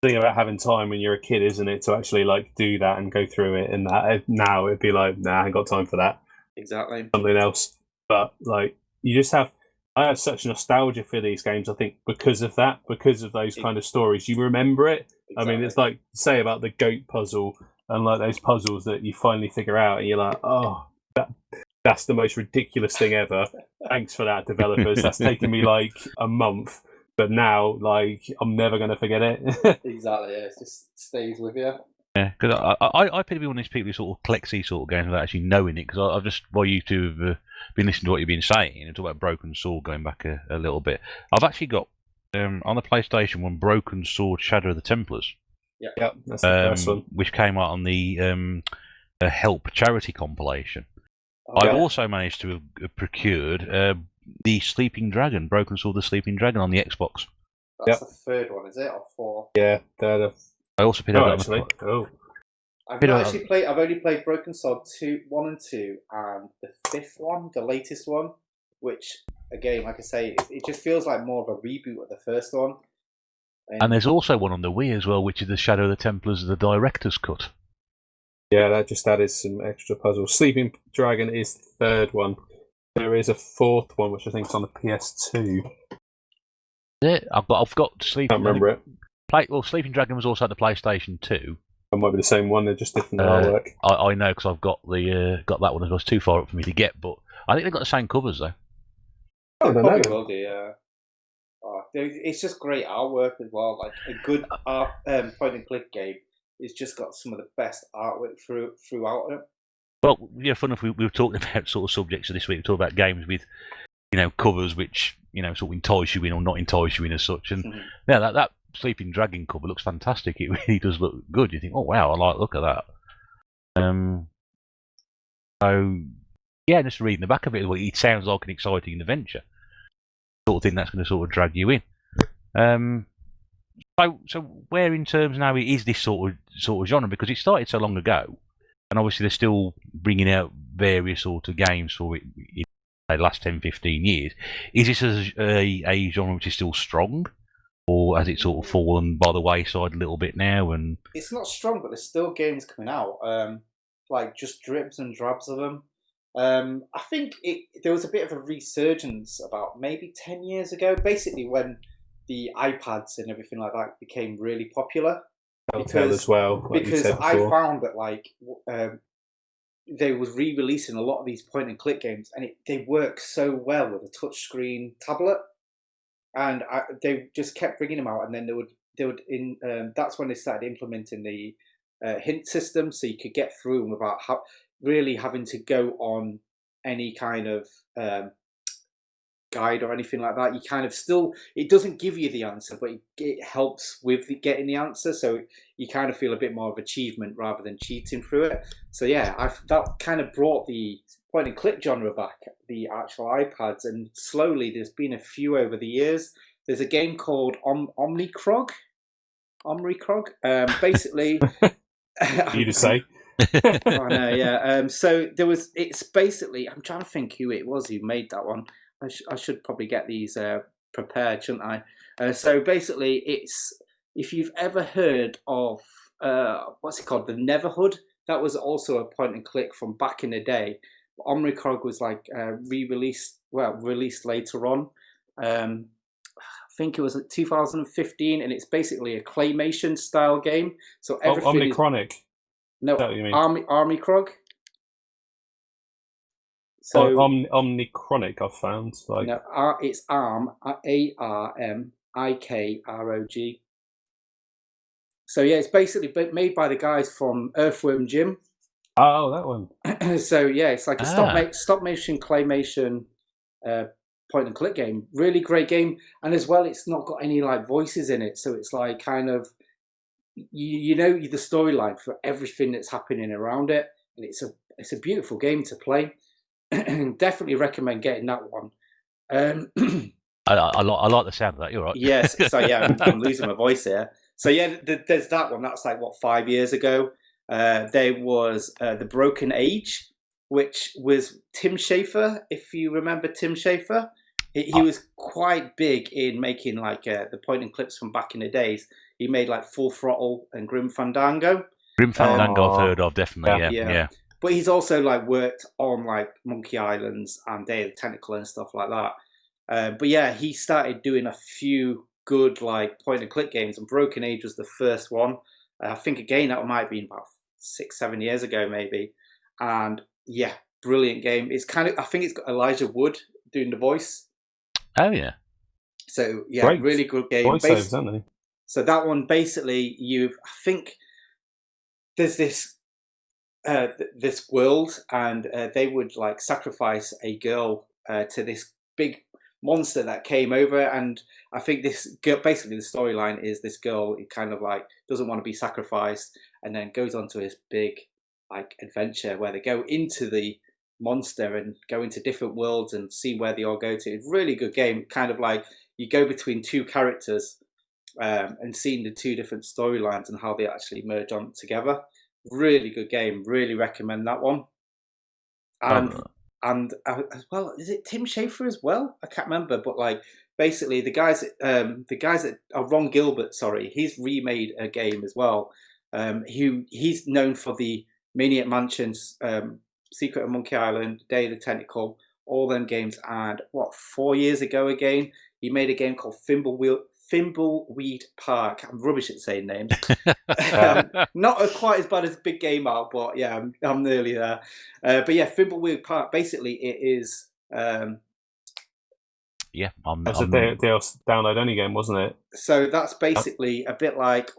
The thing about having time when you're a kid, isn't it, to actually like do that and go through it? And that now it'd be like, nah, I ain't got time for that. Exactly. Something else. But like you just have. I have such nostalgia for these games, I think, because of that, because of those kind of stories. You remember it. Exactly. I mean, it's like, say about the goat puzzle and like those puzzles that you finally figure out and you're like, oh, that's the most ridiculous thing ever. Thanks for that, developers. That's taken me like a month, but now, like, I'm never going to forget it. Exactly, yeah. It just stays with you. Yeah, because I pity one of these people who sort of collect these sort of games without actually knowing it, because I've just, while you two have been listening to what you've been saying and talk about Broken Sword going back a little bit, I've actually got on the PlayStation 1 Broken Sword Shadow of the Templars. Yeah, that's the first one. Which came out on the Help charity compilation. I've also managed to have procured the Sleeping Dragon, Broken Sword the Sleeping Dragon on the Xbox. That's the third one, is it? Or fourth? Yeah, third. I also picked up actually. I've only played Broken Sword 1 and 2, and the fifth one, the latest one, which again, like I say, it just feels like more of a reboot of the first one. And there's also one on the Wii as well, which is the Shadow of the Templars, the director's cut. Yeah, that just added some extra puzzles. Sleeping Dragon is the third one. There is a fourth one, which I think is on the PS2. I've got Sleeping. I can't remember it. Sleeping Dragon was also at the PlayStation 2. It might be the same one. They're just different artwork. I know because I've got got that one. It was too far up for me to get, but I think they've got the same covers though. Oh, they probably will do. Yeah. It's just great artwork as well. Like a good point and click game. It's just got some of the best artwork throughout it. Well, yeah, fun enough. We were talking about sort of subjects this week. We talked about games with, covers which sort of entice you in or not entice you in as such. And that Sleeping Dragon cover looks fantastic. It really does look good. You think, oh wow, I like the look at that. So yeah, just reading the back of it, it sounds like an exciting adventure. Sort of thing that's going to sort of drag you in. So where in terms now is this sort of genre? Because it started so long ago, and obviously they're still bringing out various sort of games for it in the last 10, 15 years. Is this a genre which is still strong, or has it sort of fallen by the wayside a little bit now? And it's not strong, but there's still games coming out, like just dribs and drabs of them. I think there was a bit of a resurgence about maybe 10 years ago, basically when the iPads and everything like that became really popular. Because I found that they was re-releasing a lot of these point and click games, and they work so well with a touchscreen tablet. and they just kept bringing them out, and then they would that's when they started implementing the hint system, so you could get through them without really having to go on any kind of guide or anything like that. You kind of still, it doesn't give you the answer, but it helps with getting the answer, so you kind of feel a bit more of achievement rather than cheating through it. So yeah, that kind of brought the point and click genre back, the actual iPads, and slowly there's been a few over the years. There's a game called Omnikrog. Basically you to say. I know, yeah. So it's basically, I'm trying to think who it was who made that one. I should probably get these prepared, shouldn't I? So basically, it's, if you've ever heard of what's it called, the Neverhood, that was also a point and click from back in the day. Omnikrog was like released later on. I think it was 2015, and it's basically a claymation style game. So everything Omnichronic. No, Armykrog. So Omnichronic, I've found. Like, no, it's ARM, ARMIKROG. So yeah, it's basically made by the guys from Earthworm Jim. Oh, that one. So yeah, it's like a stop motion claymation point and click game. Really great game, and as well, it's not got any like voices in it, so it's like kind of you know the storyline for everything that's happening around it, and it's a beautiful game to play. Definitely recommend getting that one. I like the sound of that. You're right. Yes. So yeah, I'm losing my voice here. So yeah, there's that one. That's like 5 years ago. There was The Broken Age, which was Tim Schafer. If you remember Tim Schafer, he was quite big in making like the point and clips from back in the days. He made like Full Throttle and Grim Fandango. Grim Fandango I've heard of, definitely. Yeah. But he's also like worked on like Monkey Islands and Day of the Tentacle and stuff like that. But yeah, he started doing a few good like point and click games, and Broken Age was the first one. I think again that might have been about 6-7 years ago maybe. And yeah, brilliant game. It's kind of, I think it's got Elijah Wood doing the voice. Oh yeah. So yeah, Great. Really good game. Voiceovers, aren't they? So that one basically, I think there's this world, and they would like sacrifice a girl to this big monster that came over, and I think this girl, basically the storyline is this girl kind of like doesn't want to be sacrificed, and then goes on to this big like adventure where they go into the monster and go into different worlds and see where they all go to. It's a really good game, kind of like you go between two characters and seeing the two different storylines and how they actually merge on together. Really good game. Really recommend that one. And as well, is it Tim Schafer as well? I can't remember, but like basically the guys that Ron Gilbert, sorry, he's remade a game as well. He's known for the Maniac Mansions, Secret of Monkey Island, Day of the Tentacle, all them games. And 4 years ago again, he made a game called Thimbleweed Park. I'm rubbish at saying names. Not quite as bad as Big Game Out, but yeah, I'm nearly there. But yeah, Thimbleweed Park. Basically, it is. Yeah, that's a download only game, wasn't it? So that's basically a bit like,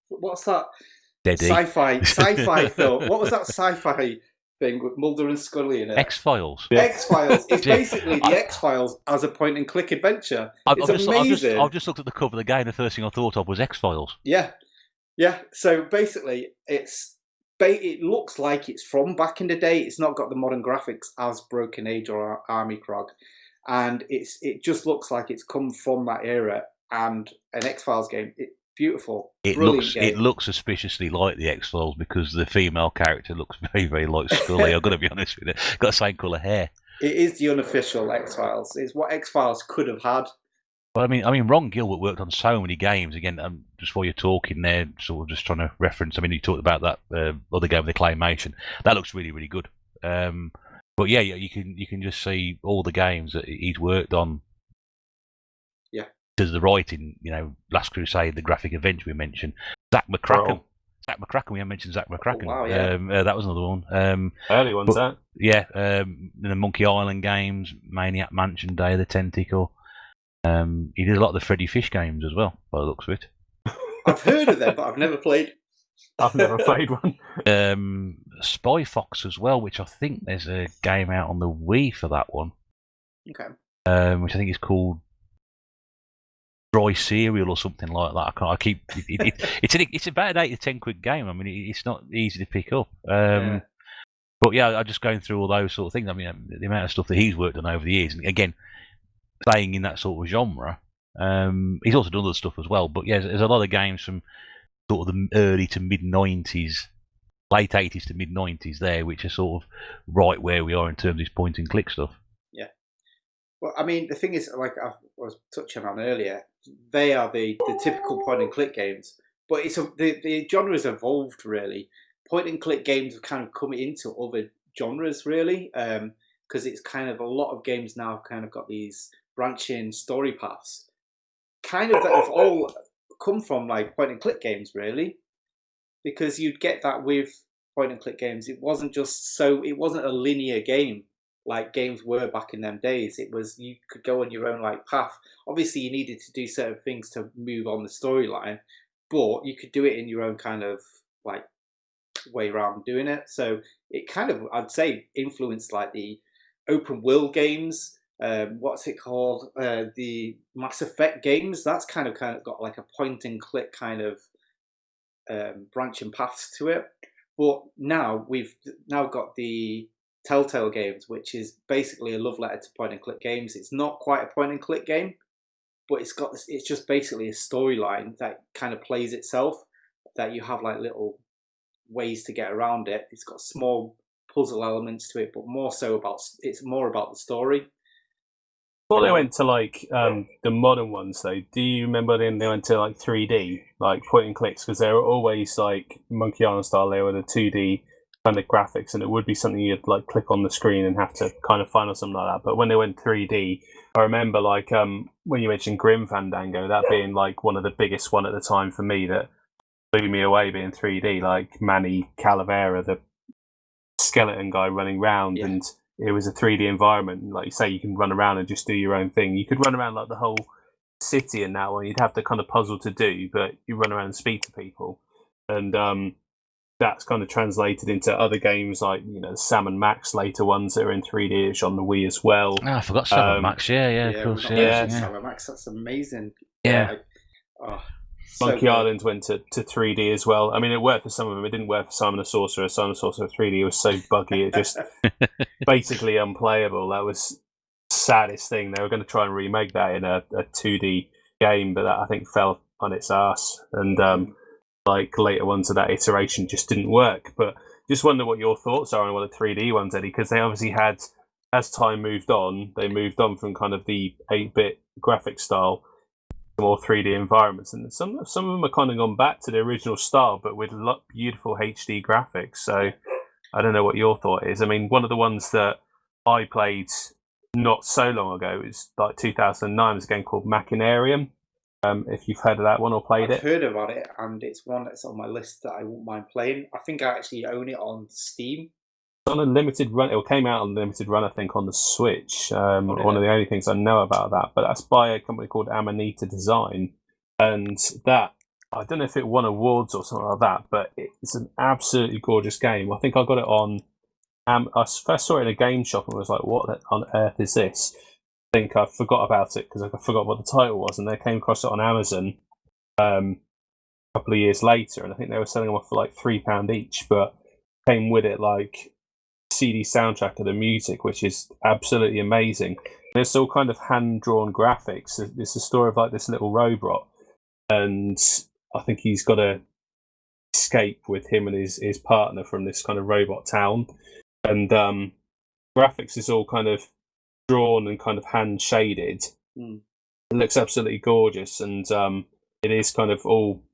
what's that? Eddie. Sci-fi film. What was that sci-fi thing with Mulder and Scully in it? X-Files. Yeah. X-Files. It's basically the X-Files as a point-and-click adventure. It's amazing. I've just looked at the cover of the game. The first thing I thought of was X-Files. Yeah. So basically, it looks like it's from back in the day. It's not got the modern graphics as Broken Age or Armykrog, and it just looks like it's come from that era. And an X-Files game. Beautiful. It looks suspiciously like the X-Files because the female character looks very, very like Scully. I've got to be honest with you. Got the same colour hair. It is the unofficial X-Files. It's what X-Files could have had. But I mean, Ron Gilbert worked on so many games. Again, just while you're talking there, sort of just trying to reference. I mean, you talked about that other game with the claymation. That looks really, really good. But yeah, you can just see all the games that he's worked on. Yeah. Does the writing, Last Crusade, the graphic adventure we mentioned, Zach McCracken. We haven't mentioned Zach McCracken. Oh, wow, yeah. That was another one. Early ones, that. Yeah, the Monkey Island games, Maniac Mansion, Day of the Tentacle. He did a lot of the Freddy Fish games as well, by the looks of it. I've heard of them, but I've never played. I've never played one. Spy Fox as well, which I think there's a game out on the Wii for that one. Okay. Which I think is called Dry Cereal or something like that. I keep it's about an £8 to £10 game. I mean, it's not easy to pick up. But yeah, I'm just going through all those sort of things. I mean, the amount of stuff that he's worked on over the years, and again, playing in that sort of genre. He's also done other stuff as well. But yeah, there's a lot of games from sort of the early to mid '90s, late '80s to mid '90s there, which are sort of right where we are in terms of this point and click stuff. Yeah. Well, I mean, the thing is, like I was touching on earlier, they are the typical point and click games, but the genre has evolved really. Point and click games have kind of come into other genres really, because it's kind of a lot of games now have kind of got these branching story paths, kind of that have all come from like point and click games really, because you'd get that with point and click games. It wasn't a linear game like games were back in them days. It was, you could go on your own like path. Obviously you needed to do certain things to move on the storyline, but you could do it in your own kind of like way around doing it. So it kind of, I'd say, influenced like the open world games. What's it called? The Mass Effect games. That's kind of got like a point and click kind of branching paths to it. But now we've got the Telltale games, which is basically a love letter to point and click games. It's not quite a point and click game, but it's just basically a storyline that kind of plays itself, that you have like little ways to get around it. It's got small puzzle elements to it, but it's more about the story. Before they went to like the modern ones, though, do you remember then they went to like 3D, like point and clicks? Because they were always like Monkey Island style. They were the 2D kind of graphics, and it would be something you'd like click on the screen and have to kind of find or something like that. But when they went 3D, I remember like when you mentioned Grim Fandango, that being like one of the biggest one at the time for me that blew me away, being 3D, like Manny Calavera, the skeleton guy running around, and it was a 3D environment. Like you say, you can run around and just do your own thing. You could run around like the whole city in that one. You'd have to kind of puzzle to do, but you run around and speak to people. And that's kind of translated into other games like, you know, Sam and Max, later ones that are in 3D on the Wii as well. Oh, I forgot Sam and Max. Yeah, of course. Sam and Max, that's amazing. Yeah. Monkey Island went to 3D as well. I mean, it worked for some of them. It didn't work for Simon the Sorcerer. Simon the Sorcerer 3D was so buggy, it just basically unplayable. That was the saddest thing. They were going to try and remake that in a 2D game, but that I think fell on its ass. And like later ones of that iteration just didn't work. But just wonder what your thoughts are on one of the 3D ones, Eddie, because they obviously had, as time moved on, they moved on from kind of the 8-bit graphic style more 3D environments, and some of them are kind of gone back to the original style, but with beautiful HD graphics. So I don't know what your thought is. I mean, one of the ones that I played not so long ago is like 2009. Is a game called Machinarium. If you've heard of that one or played it, I've heard about it, and it's one that's on my list that I wouldn't mind playing. I think I actually own it on Steam. On a limited run. It came out on a limited run, I think, on the Switch. One of the only things I know about that, but that's by a company called Amanita Design, and that, I don't know if it won awards or something like that, but it's an absolutely gorgeous game. I think I got it on. I first saw it in a game shop and was like, "What on earth is this?" I think I forgot about it because I forgot what the title was, and then I came across it on Amazon a couple of years later, and I think they were selling them off for like £3 each, but came with it like CD soundtrack of the music, which is absolutely amazing. And it's all kind of hand-drawn graphics. It's a story of like this little robot, and I think he's got to escape with him and his partner from this kind of robot town. And graphics is all kind of drawn and kind of hand-shaded. It looks absolutely gorgeous, and it is kind of all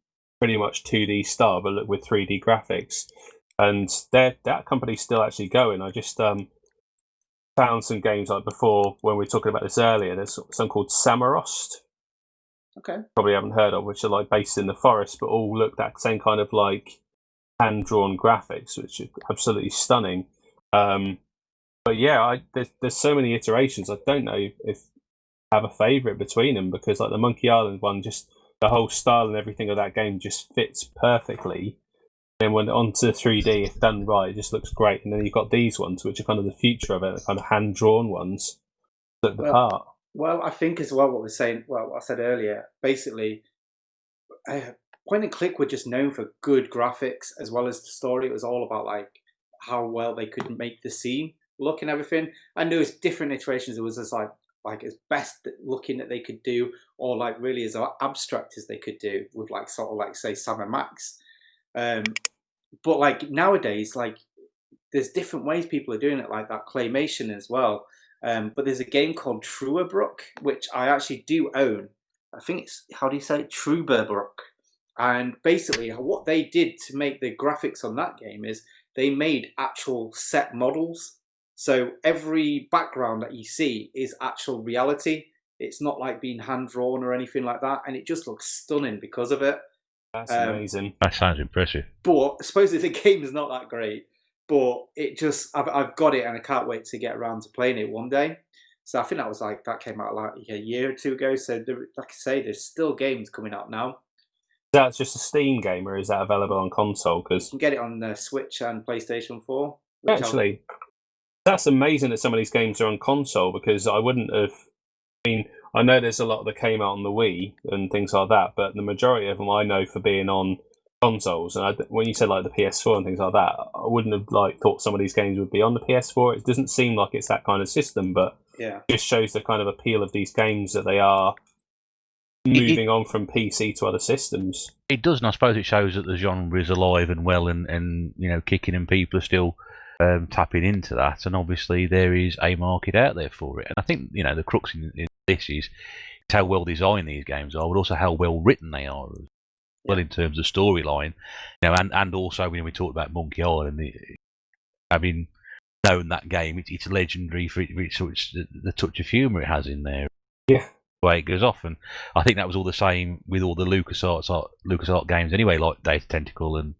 pretty much 2D style, but with 3D graphics. And that company's still actually going. I just found some games like before when we were talking about this earlier. There's some called Samarost. Okay. Probably haven't heard of, which are like based in the forest, but all look that same kind of like hand-drawn graphics, which are absolutely stunning. But yeah, there's so many iterations. I don't know have a favourite between them, because like the Monkey Island one, just the whole style and everything of that game just fits perfectly. And when onto 3D, if done right, it just looks great. And then you've got these ones, which are kind of the future of it, the kind of hand-drawn ones that the part. Well, I think as well what I said earlier, basically, point and click were just known for good graphics as well as the story. It was all about like how well they could make the scene look and everything. And there was different iterations. It was as like as best looking that they could do, or like really as abstract as they could do with like sort of like say Sam and Max. But like nowadays, like there's different ways people are doing it, like that claymation as well. But there's a game called Truebrook, which I actually do own. I think it's, how do you say it? Truebrook. And basically what they did to make the graphics on that game is they made actual set models. So every background that you see is actual reality. It's not like being hand-drawn or anything like that. And it just looks stunning because of it. That's amazing. That sounds impressive. But supposedly the game is not that great. But it just, I've got it and I can't wait to get around to playing it one day. So I think that came out like a year or two ago. So like I say, there's still games coming out now. That's just a Steam game, or is that available on console? Because you can get it on the Switch and PlayStation 4. Actually, that's amazing that some of these games are on console, because I wouldn't have... I mean, I know there's a lot that came out on the Wii and things like that, but the majority of them I know for being on consoles. And when you said like the PS4 and things like that, I wouldn't have like thought some of these games would be on the PS4. It doesn't seem like it's that kind of system, but it just shows the kind of appeal of these games, that they are moving on from PC to other systems. It does, and I suppose it shows that the genre is alive and well, and you know, kicking, and people are still tapping into that. And obviously there is a market out there for it. And I think, you know, the crux in this is how well designed these games are, but also how well written they are. Well, in terms of storyline, you know, and also when we talked about Monkey Island, having known that game, it's legendary for the touch of humour it has in there. Yeah, the way it goes off, and I think that was all the same with all the LucasArts games anyway, like Data Tentacle and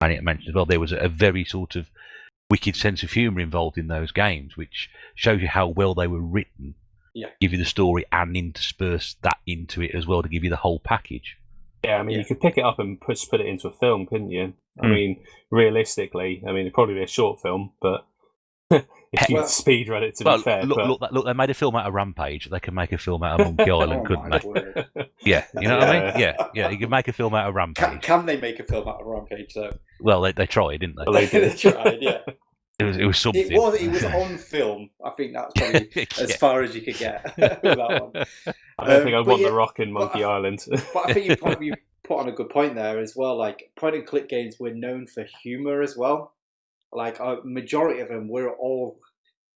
it mentioned as well. There was a very sort of wicked sense of humour involved in those games, which shows you how well they were written. Yeah, give you the story and intersperse that into it as well to give you the whole package. Yeah, I mean, you could pick it up and put it into a film, couldn't you? I mean, realistically, I mean, it'd probably be a short film, but if you speed run it, to be fair. Look, they made a film out of Rampage. They can make a film out of Monkey Island, couldn't they? Yeah, you know what I mean? Yeah, you can make a film out of Rampage. Can they make a film out of Rampage, though? Well, they tried, didn't they? Well, they tried, yeah. It was something. It was on film. I think that's probably as far as you could get with that one. I don't think I'd want The Rock in Monkey Island. But I think you put on a good point there as well. Like, point and click games were known for humour as well. Like, a majority of them were all,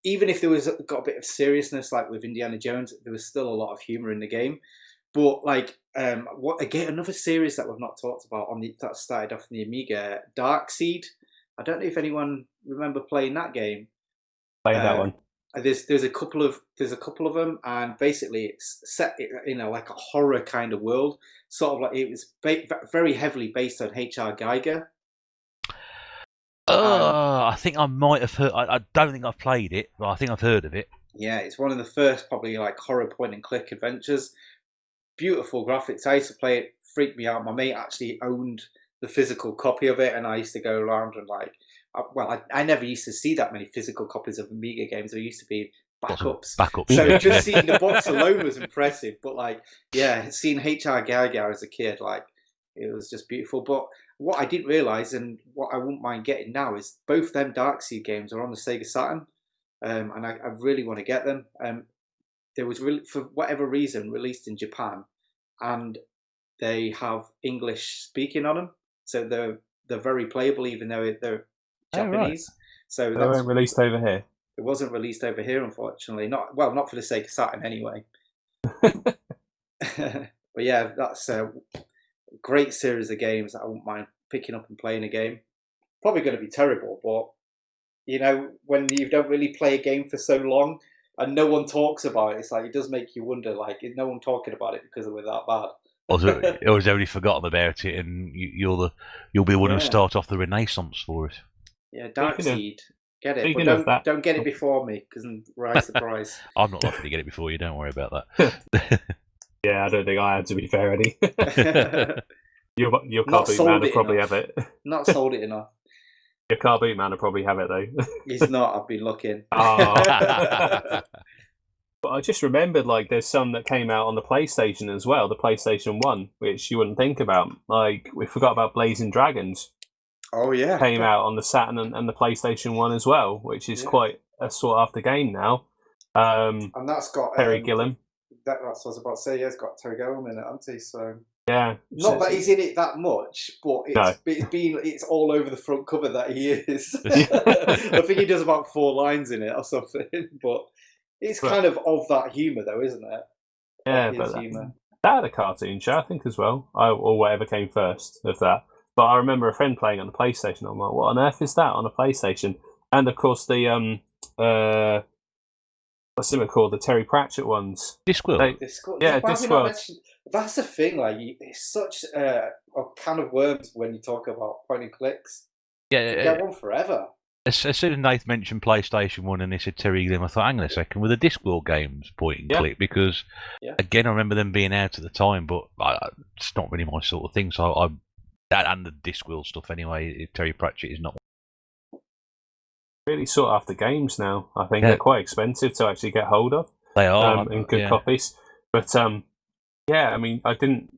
even if there was got a bit of seriousness, like with Indiana Jones, there was still a lot of humour in the game. But like, another series that we've not talked about that started off on the Amiga, Darkseid. I don't know if anyone remember playing that game. Played that one. There's a couple of them, and basically it's set in like a horror kind of world. Sort of like it was very heavily based on H.R. Geiger. I think I might have heard. I don't think I've played it, but I think I've heard of it. Yeah, it's one of the first probably like horror point and click adventures. Beautiful graphics. I used to play it. Freaked me out. My mate actually owned the physical copy of it, and I used to go around and like, I never used to see that many physical copies of Amiga games. There used to be backups. So just seeing the box alone was impressive. But like, yeah, seeing H.R. Geiger as a kid, like, it was just beautiful. But what I didn't realise, and what I wouldn't mind getting now, is both them Darkseid games are on the Sega Saturn, and I really want to get them. There was for whatever reason released in Japan, and they have English speaking on them. So they're very playable, even though they're Japanese. Right. So they weren't released over here. It wasn't released over here, unfortunately. Not for the Sega Saturn anyway. But yeah, that's a great series of games that I wouldn't mind picking up and playing a game. Probably going to be terrible, but you know, when you don't really play a game for so long and no one talks about it, it's like it does make you wonder, like, is no one talking about it because we're that bad? Or has everybody forgotten about it, and you'll be the one who start off the Renaissance for it? Yeah, Darkseid Get it, Speaking but of that- don't get it before me, because raise the price. I'm not likely to get it before you. Don't worry about that. Yeah, I don't think I am, to be fair, Eddie. Your car Not boot sold man will it probably enough. have it. Not sold it enough. Your car boot man will probably have it, though. He's not. I've been looking. Oh. But I just remembered, like, there's some that came out on the PlayStation as well, the PlayStation 1, which you wouldn't think about. Like, we forgot about Blazing Dragons. Oh, yeah. Came out on the Saturn and the PlayStation 1 as well, which is quite a sought-after game now. And that's got... Terry Gilliam. That's what I was about to say. Yeah, it's got Terry Gilliam in it, hasn't he? So... Yeah. Not that he's in it that much, but it's all over the front cover that he is. I think he does about 4 lines in it or something, but it's kind of that humour, though, isn't it? Yeah, but that had a cartoon show, I think, as well, or whatever came first of that. But I remember a friend playing on the PlayStation. I'm like, what on earth is that on a PlayStation? And of course the what's it called? The Terry Pratchett ones. Discworld. Yeah, Discworld. That's the thing. Like, it's such a can of worms when you talk about point and clicks. Yeah, go on forever. As soon as Nath mentioned PlayStation 1 and he said Terry Gilliam, I thought, hang on a second, were the Discworld games point and click? Because, again, I remember them being out at the time, but it's not really my sort of thing. So that and the Discworld stuff anyway, Terry Pratchett is not. Really sought after games now. I think they're quite expensive to actually get hold of. They are. In good copies. But, I mean, I didn't...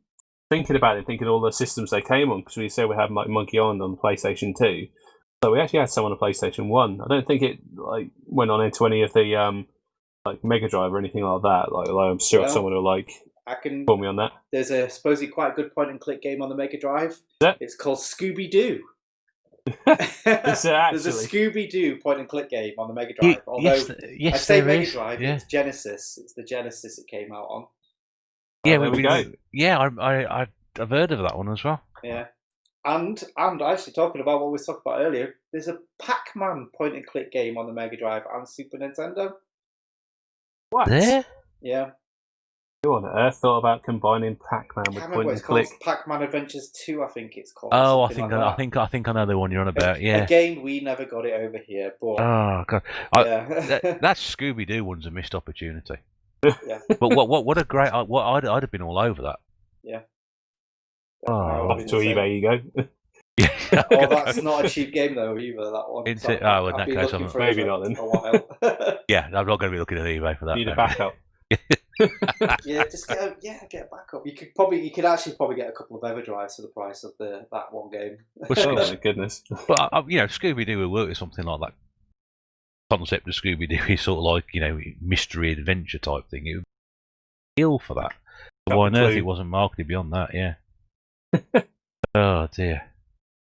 Thinking about it, thinking all the systems they came on, because we said we had like Monkey Island on PlayStation 2. So we actually had some on the PlayStation 1. I don't think it went on into any of the Mega Drive or anything like that. Like I'm sure someone will call me on that. There's a supposedly quite good point and click game on the Mega Drive. It's called Scooby Doo. There's a Scooby Doo point and click game on the Mega Drive. Although I say Mega Drive, it's Genesis. It's the Genesis it came out on. Yeah, I've heard of that one as well. Yeah. And actually talking about what we talked about earlier, there's a Pac-Man point and click game on the Mega Drive and Super Nintendo. What? Yeah. Who on earth thought about combining Pac-Man with point and click? Pac-Man Adventures 2, I think it's called. Oh, I think I know the one you're on about. Yeah. Again, we never got it over here, but oh god, that Scooby Doo one's a missed opportunity. Yeah. But what a great! I'd have been all over that. Yeah. Off to eBay you go. Yeah. Oh, that's not a cheap game though either. That one. In that case, I'm maybe not then. A while. Yeah, I'm not going to be looking at eBay for that. Need a backup. Yeah, just get a backup. You could actually probably get a couple of Everdrives for the price of that one game. Oh my goodness! But Scooby Doo would work with something like that. Concept of Scooby Doo is sort of like mystery adventure type thing. It would be ill for that. Why on earth it wasn't marketed beyond that? Yeah. Oh dear.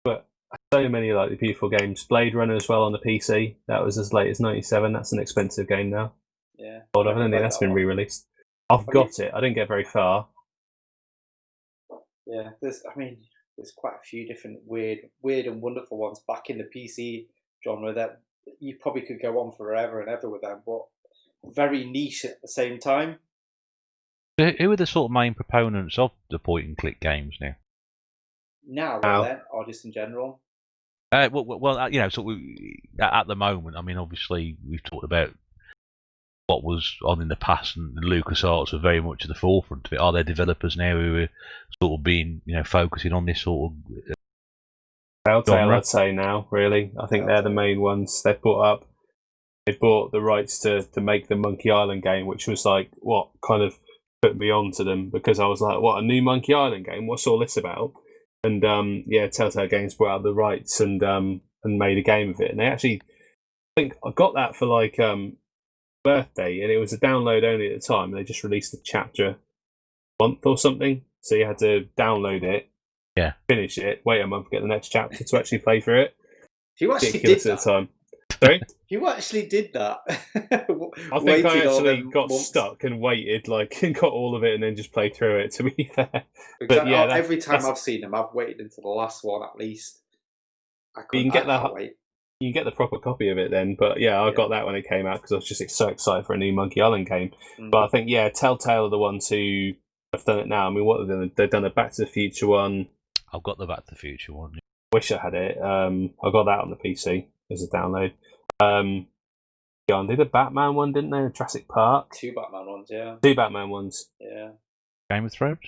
But so many the beautiful games. Blade Runner as well on the PC. That was as late as '97. That's an expensive game now. Yeah. I don't think that's been re-released. I've got it. I didn't get very far. Yeah, there's quite a few different weird and wonderful ones back in the PC genre that you probably could go on forever and ever with them, but very niche at the same time. Who are the sort of main proponents of the point and click games now? Or just in general? At the moment, I mean, obviously we've talked about what was on in the past, and LucasArts were very much at the forefront of it. Are there developers now who are sort of being, focusing on this sort of Telltale, I'd say now, really. I think they're the main ones. They bought the rights to make the Monkey Island game, which was what kind of put me on to them, because I was like, what, a new Monkey Island game? What's all this about? And Telltale Games brought out the rights and made a game of it. And they actually, I think I got that for birthday, and it was a download only at the time. They just released a chapter a month or something, so you had to download it, finish it, wait a month, get the next chapter to actually play through it. You actually did that? At the time. Sorry? You actually did that? I think I actually got stuck and waited, and got all of it and then just played through it, to be fair. But every time I've seen them, I've waited until the last one at least. You can get the proper copy of it then, but I got that when it came out because I was just so excited for a new Monkey Island game. But I think Telltale are the ones who have done it now. I mean, what have they done? They've done a Back to the Future one. I've got the Back to the Future one. Wish I had it. I got that on the PC as a download. They did a Batman one, didn't they? Jurassic Park. 2 Batman ones, yeah. 2 Batman ones. Yeah. Game of Thrones?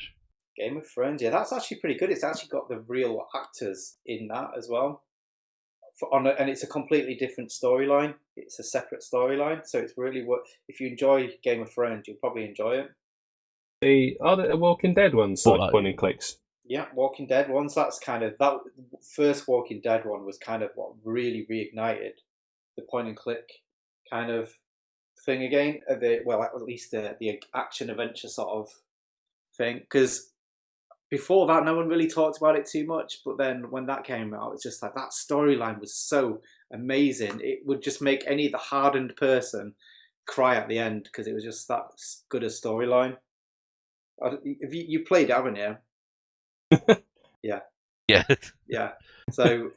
Game of Thrones, yeah. That's actually pretty good. It's actually got the real actors in that as well. And it's a completely different storyline. It's a separate storyline. So it's really if you enjoy Game of Thrones, you'll probably enjoy it. The Walking Dead ones, like point and clicks. Yeah, Walking Dead ones. That's kind of that first Walking Dead one was kind of what really reignited the point and click kind of thing again. At least the action adventure sort of thing. Because before that, no one really talked about it too much. But then when that came out, it's just like that storyline was so amazing. It would just make any the hardened person cry at the end because it was just that good a storyline. You played it, haven't you? Yeah. Yeah. So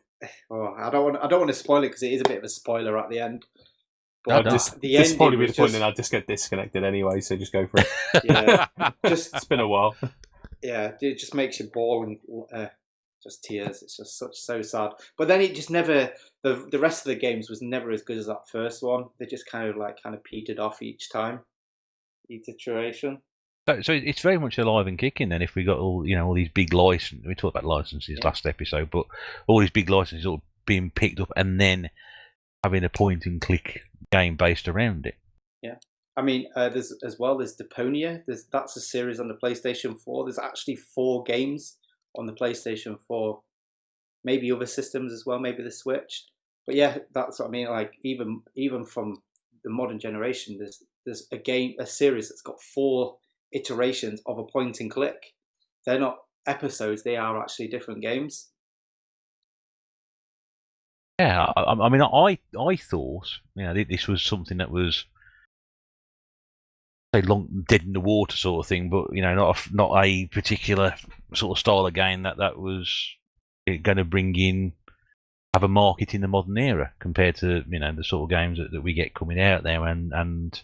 I don't want to spoil it because it is a bit of a spoiler at the end. But this probably be the point, and I'll just get disconnected anyway. So just go for it. Yeah. It's been a while. Yeah, it just makes you bawl and just tears. It's just so sad. But then it just never. The rest of the games was never as good as that first one. They just kind of petered off each time, each iteration. So it's very much alive and kicking then. If we got all these big licenses, we talked about licenses last episode, but all these big licenses all being picked up and then having a point and click game based around it. Yeah, I mean, there's Deponia. That's a series on the PlayStation 4. There's actually 4 games on the PlayStation 4. Maybe other systems as well. Maybe the Switch. But yeah, that's what I mean. Like even from the modern generation, there's a series that's got 4 iterations of a point and click. They're not episodes, they are actually different games. Yeah, I mean, I thought this was something that was say long dead in the water sort of thing, but not a particular sort of style of game that was going to have a market in the modern era compared to the sort of games that we get coming out there, and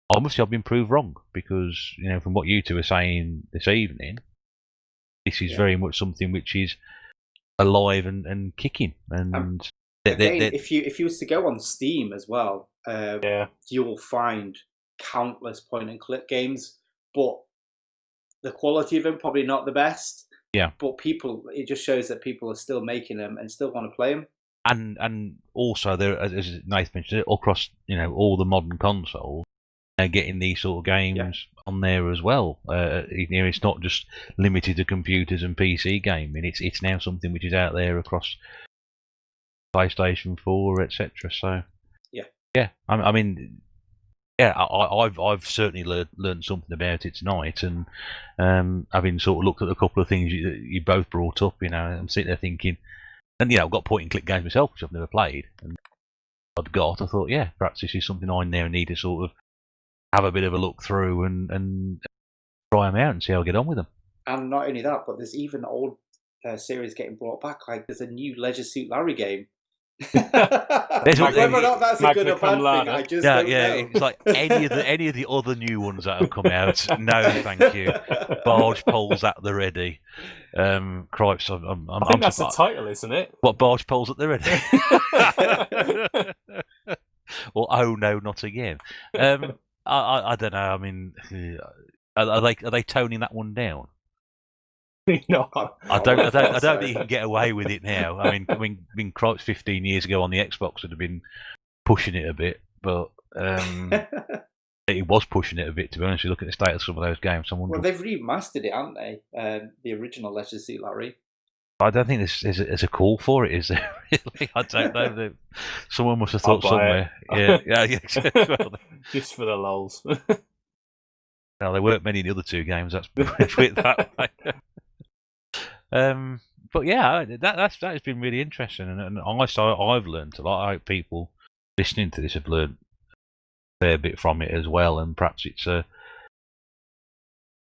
obviously I've been proved wrong because from what you two are saying this evening, this is very much something which is alive and kicking. And again, if you was to go on Steam as well, you'll find countless point and click games, but the quality of them probably not the best. Yeah. But it just shows that people are still making them and still want to play them. And also there, as Nath mentioned, across all the modern consoles. Getting these sort of games on there as well. It's not just limited to computers and PC gaming. It's now something which is out there across PlayStation 4, etc. So I mean, I've certainly learned something about it tonight, and having sort of looked at a couple of things you both brought up, I'm sitting there thinking, and I've got point and click games myself which I've never played, and I thought, perhaps this is something I now need to sort of have a bit of a look through and try them out and see how I get on with them. And not only that, but there's even old series getting brought back. Like there's a new Leisure Suit Larry game. Whether or not that's a good or bad thing, I just don't know. It's like any of the other new ones that have come out. No, thank you. Barge poles at the ready. Cripes, I think that's the title, isn't it? What, barge poles at the ready? Or oh no, not again. I don't know. I mean, are they toning that one down? No, I don't think you can get away with it now. I mean, Cripes 15 years ago on the Xbox would have been pushing it a bit, but it was pushing it a bit. To be honest, you look at the status of some of those games. Well, they've remastered it, haven't they? The original Leisure Suit Larry. I don't think there's a call for it, is there? Really? I don't know. Someone must have thought somewhere. Yeah. Just for the lols. No, there weren't many in the other 2 games. That's put it that way. But yeah, that has been really interesting, and I've learned a lot. I hope people listening to this have learned a fair bit from it as well, and perhaps it's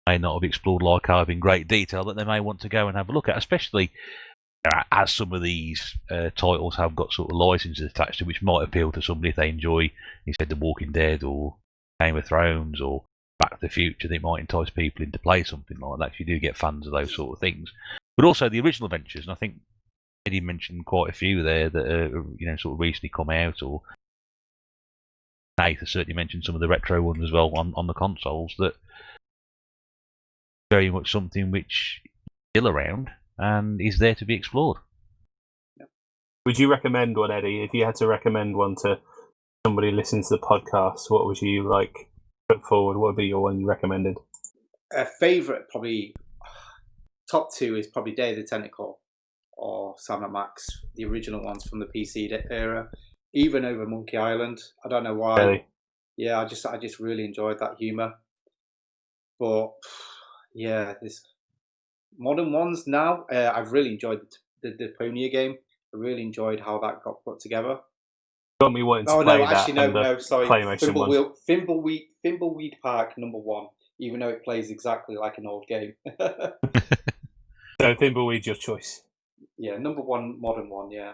may not have explored like I've in great detail that they may want to go and have a look at, especially as some of these titles have got sort of licenses attached to, which might appeal to somebody if they enjoy, instead The Walking Dead or Game of Thrones or Back to the Future. They might entice people into play something like that. You do get fans of those sort of things, but also the original adventures. And I think Eddie mentioned quite a few there that are, sort of recently come out, or Nath has certainly mentioned some of the retro ones as well on the consoles, that very much something which is still around and is there to be explored. Would you recommend one, Eddie? If you had to recommend one to somebody listening to the podcast, what would you put forward? What would be your one you recommended? A favourite, probably top two, is probably Day of the Tentacle or Sam & Max, the original ones from the PC era, even over Monkey Island. I don't know why. Really? Yeah, I just really enjoyed that humour. But yeah, this modern ones now. I've really enjoyed the Deponia game. I really enjoyed how that got put together. Got me wanting to play that. No, sorry. PlayStation Thimbleweed Park #1, even though it plays exactly like an old game. So Thimbleweed's your choice. Yeah, #1 modern one. Yeah.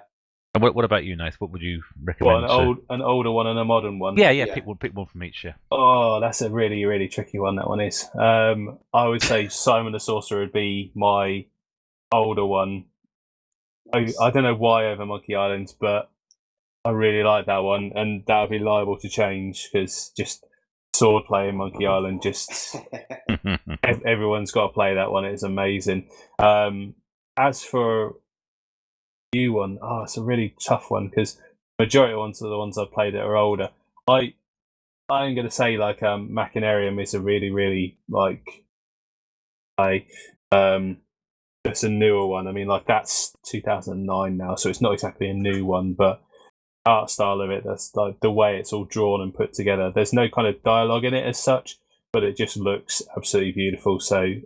And what about you, Nath? What would you recommend? An older one and a modern one. Yeah. Pick one from each. Yeah. Oh, that's a really, really tricky one. That one is. I would say Simon the Sorcerer would be my older one. Nice. I don't know why over Monkey Island, but I really like that one, and that would be liable to change because just swordplay in Monkey Island, just everyone's got to play that one. It's amazing. As for new one, it's a really tough one because the majority of ones are the ones I've played that are older. I'm going to say Machinarium is a really, really it's a newer one. I mean, that's 2009 now, so it's not exactly a new one, but art style of it, that's the way it's all drawn and put together. There's no kind of dialogue in it as such, but it just looks absolutely beautiful. So,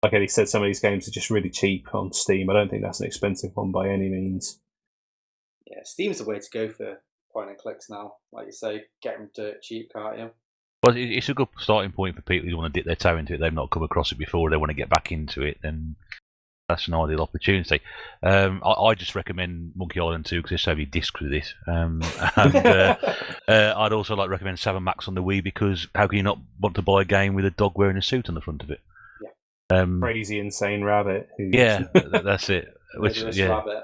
like Eddie said, some of these games are just really cheap on Steam. I don't think that's an expensive one by any means. Yeah, Steam's the way to go for point and clicks now. Like you say, get them dirt cheap, can't you? Well, it's a good starting point for people who want to dip their toe into it. They've not come across it before. They want to get back into it, then that's an ideal opportunity. I just recommend Monkey Island 2 because there's so many discs with this. And I'd also recommend Sam & Max on the Wii because how can you not want to buy a game with a dog wearing a suit on the front of it? Yeah. Crazy insane rabbit. Yeah, that's it. Rabbit.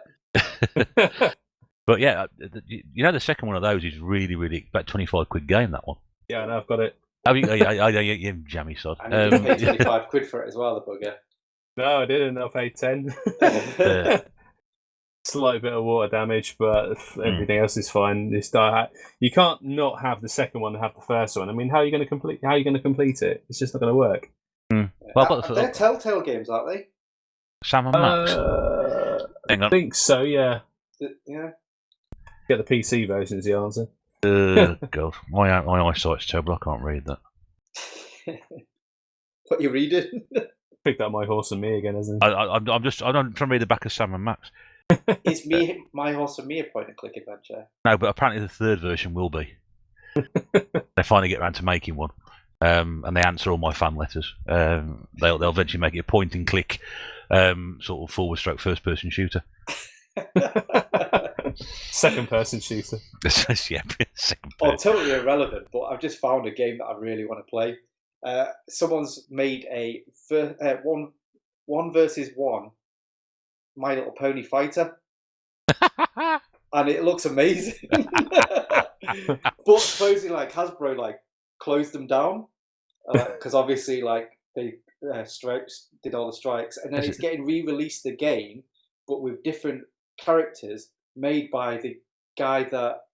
But yeah, the second one of those is really, really about £25 game. That one. Yeah, I know, I've got it. Yeah, jammy sod. I need to pay £25 for it as well, the bugger. No, I didn't. I paid 10. Slight bit of water damage, but everything else is fine. You can't not have the second one and have the first one. I mean, how are you going to complete it? It's just not going to work. Well, they're Telltale games, aren't they? Sam & Max. Hang on. I think so. Yeah. Yeah. Get the PC version is the answer. God, my eyesight's terrible. I can't read that. What you reading? Picked up My Horse and Me again, isn't it? I'm trying to read the back of Sam & Max. Is My Horse and Me a point and click adventure? No, but apparently the third version will be. They finally get around to making one, and they answer all my fan letters. They'll eventually make it a point and click, sort of forward stroke first person shooter. Second person shooter. Yeah, second person. Totally irrelevant, but I've just found a game that I really want to play. Someone's made a 1v1 My Little Pony fighter, and it looks amazing. But supposedly, Hasbro closed them down because obviously, they strikes did all the strikes, and then it's getting re-released again, but with different characters made by the guy that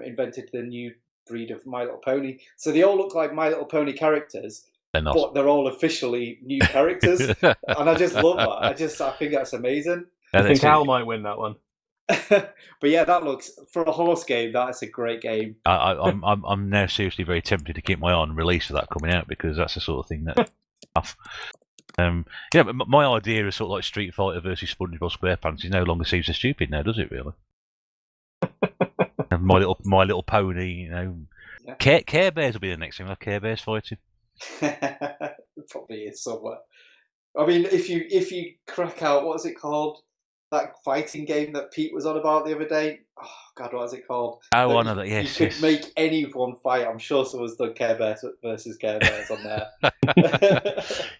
invented the new breed of My Little Pony. So they all look like My Little Pony characters, but they're all officially new characters. And I just love that. I think that's amazing. I think Al might win that one. But yeah, that looks, for a horse game, that's a great game. I'm now seriously very tempted to keep my eye on release of that coming out because that's the sort of thing that. But my idea is sort of like Street Fighter versus SpongeBob SquarePants. It no longer seems so stupid now, does it? Really? My little Pony, Yeah. Care Bears will be the next thing. We'll have Care Bears fighting. Probably is somewhere. I mean, if you crack out, what is it called? that fighting game that Pete was on about the other day. Oh God, what is it called? Oh, I know that. Yes, you could make anyone fight. I'm sure someone's done Care Bears versus Care Bears on there.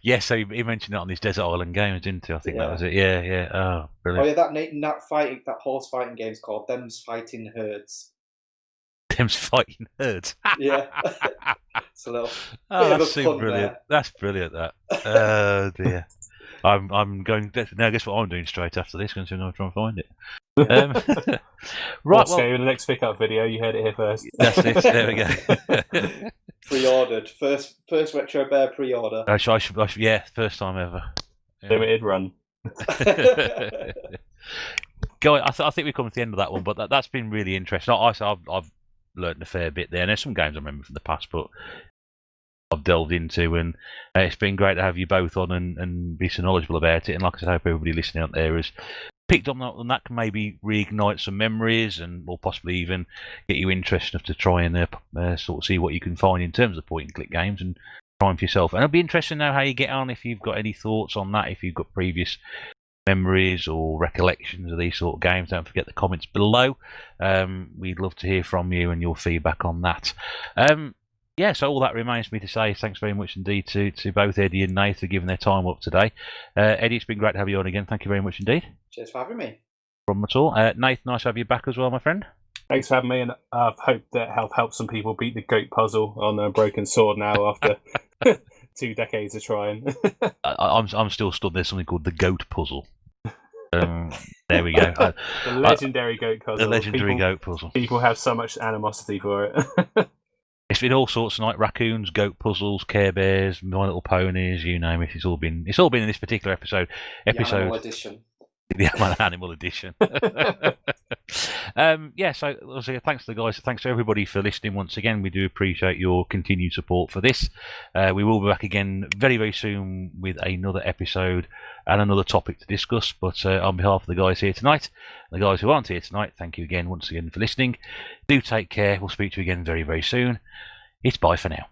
Yes, so he mentioned that on his Desert Island Games, didn't he? I think that was it. Yeah. Oh, brilliant. Oh yeah, that horse fighting game's called Them's Fighting Herds. Them's Fighting Herds. Yeah. It's a little that's so brilliant. There. That's brilliant. That. Oh dear. I'm going. Now, guess what I'm doing straight after this? Going to try and find it. Right. Well, the next pickup video. You heard it here first. That's it. There we go. Pre-ordered. First Retro Bear pre-order. I should. Yeah, first time ever. Limited run. Go. I think we've come to the end of that one, but that's been really interesting. I've learned a fair bit there. And there's some games I remember from the past, but I've delved into, and it's been great to have you both on and be so knowledgeable about it. And like I said, I hope everybody listening out there has picked up on that, can maybe reignite some memories, and or possibly even get you interested enough to try and sort of see what you can find in terms of point and click games and try them for yourself. And it'll be interesting to know how you get on, if you've got any thoughts on that, if you've got previous memories or recollections of these sort of games. Don't forget the comments below. We'd love to hear from you and your feedback on that. So all that remains for me to say thanks very much indeed to both Eddie and Nath for giving their time up today. Eddie, it's been great to have you on again. Thank you very much indeed. Cheers for having me. No problem at all. Nath, nice to have you back as well, my friend. Thanks for having me, and I hope that helped some people beat the goat puzzle on a broken sword now after 2 decades of trying. I'm still stuck. There's something called the goat puzzle. There we go. The legendary goat puzzle. The legendary goat puzzle. People have so much animosity for it. It's been all sorts tonight: raccoons, goat puzzles, Care Bears, My Little Ponies, you name it. It's all been in this particular episode. The Animal Edition. The Animal Edition. So thanks to the guys. Thanks to everybody for listening once again. We do appreciate your continued support for this. We will be back again very, very soon with another episode and another topic to discuss. But on behalf of the guys here tonight, the guys who aren't here tonight, thank you again once again for listening. Do take care. We'll speak to you again very, very soon. It's bye for now.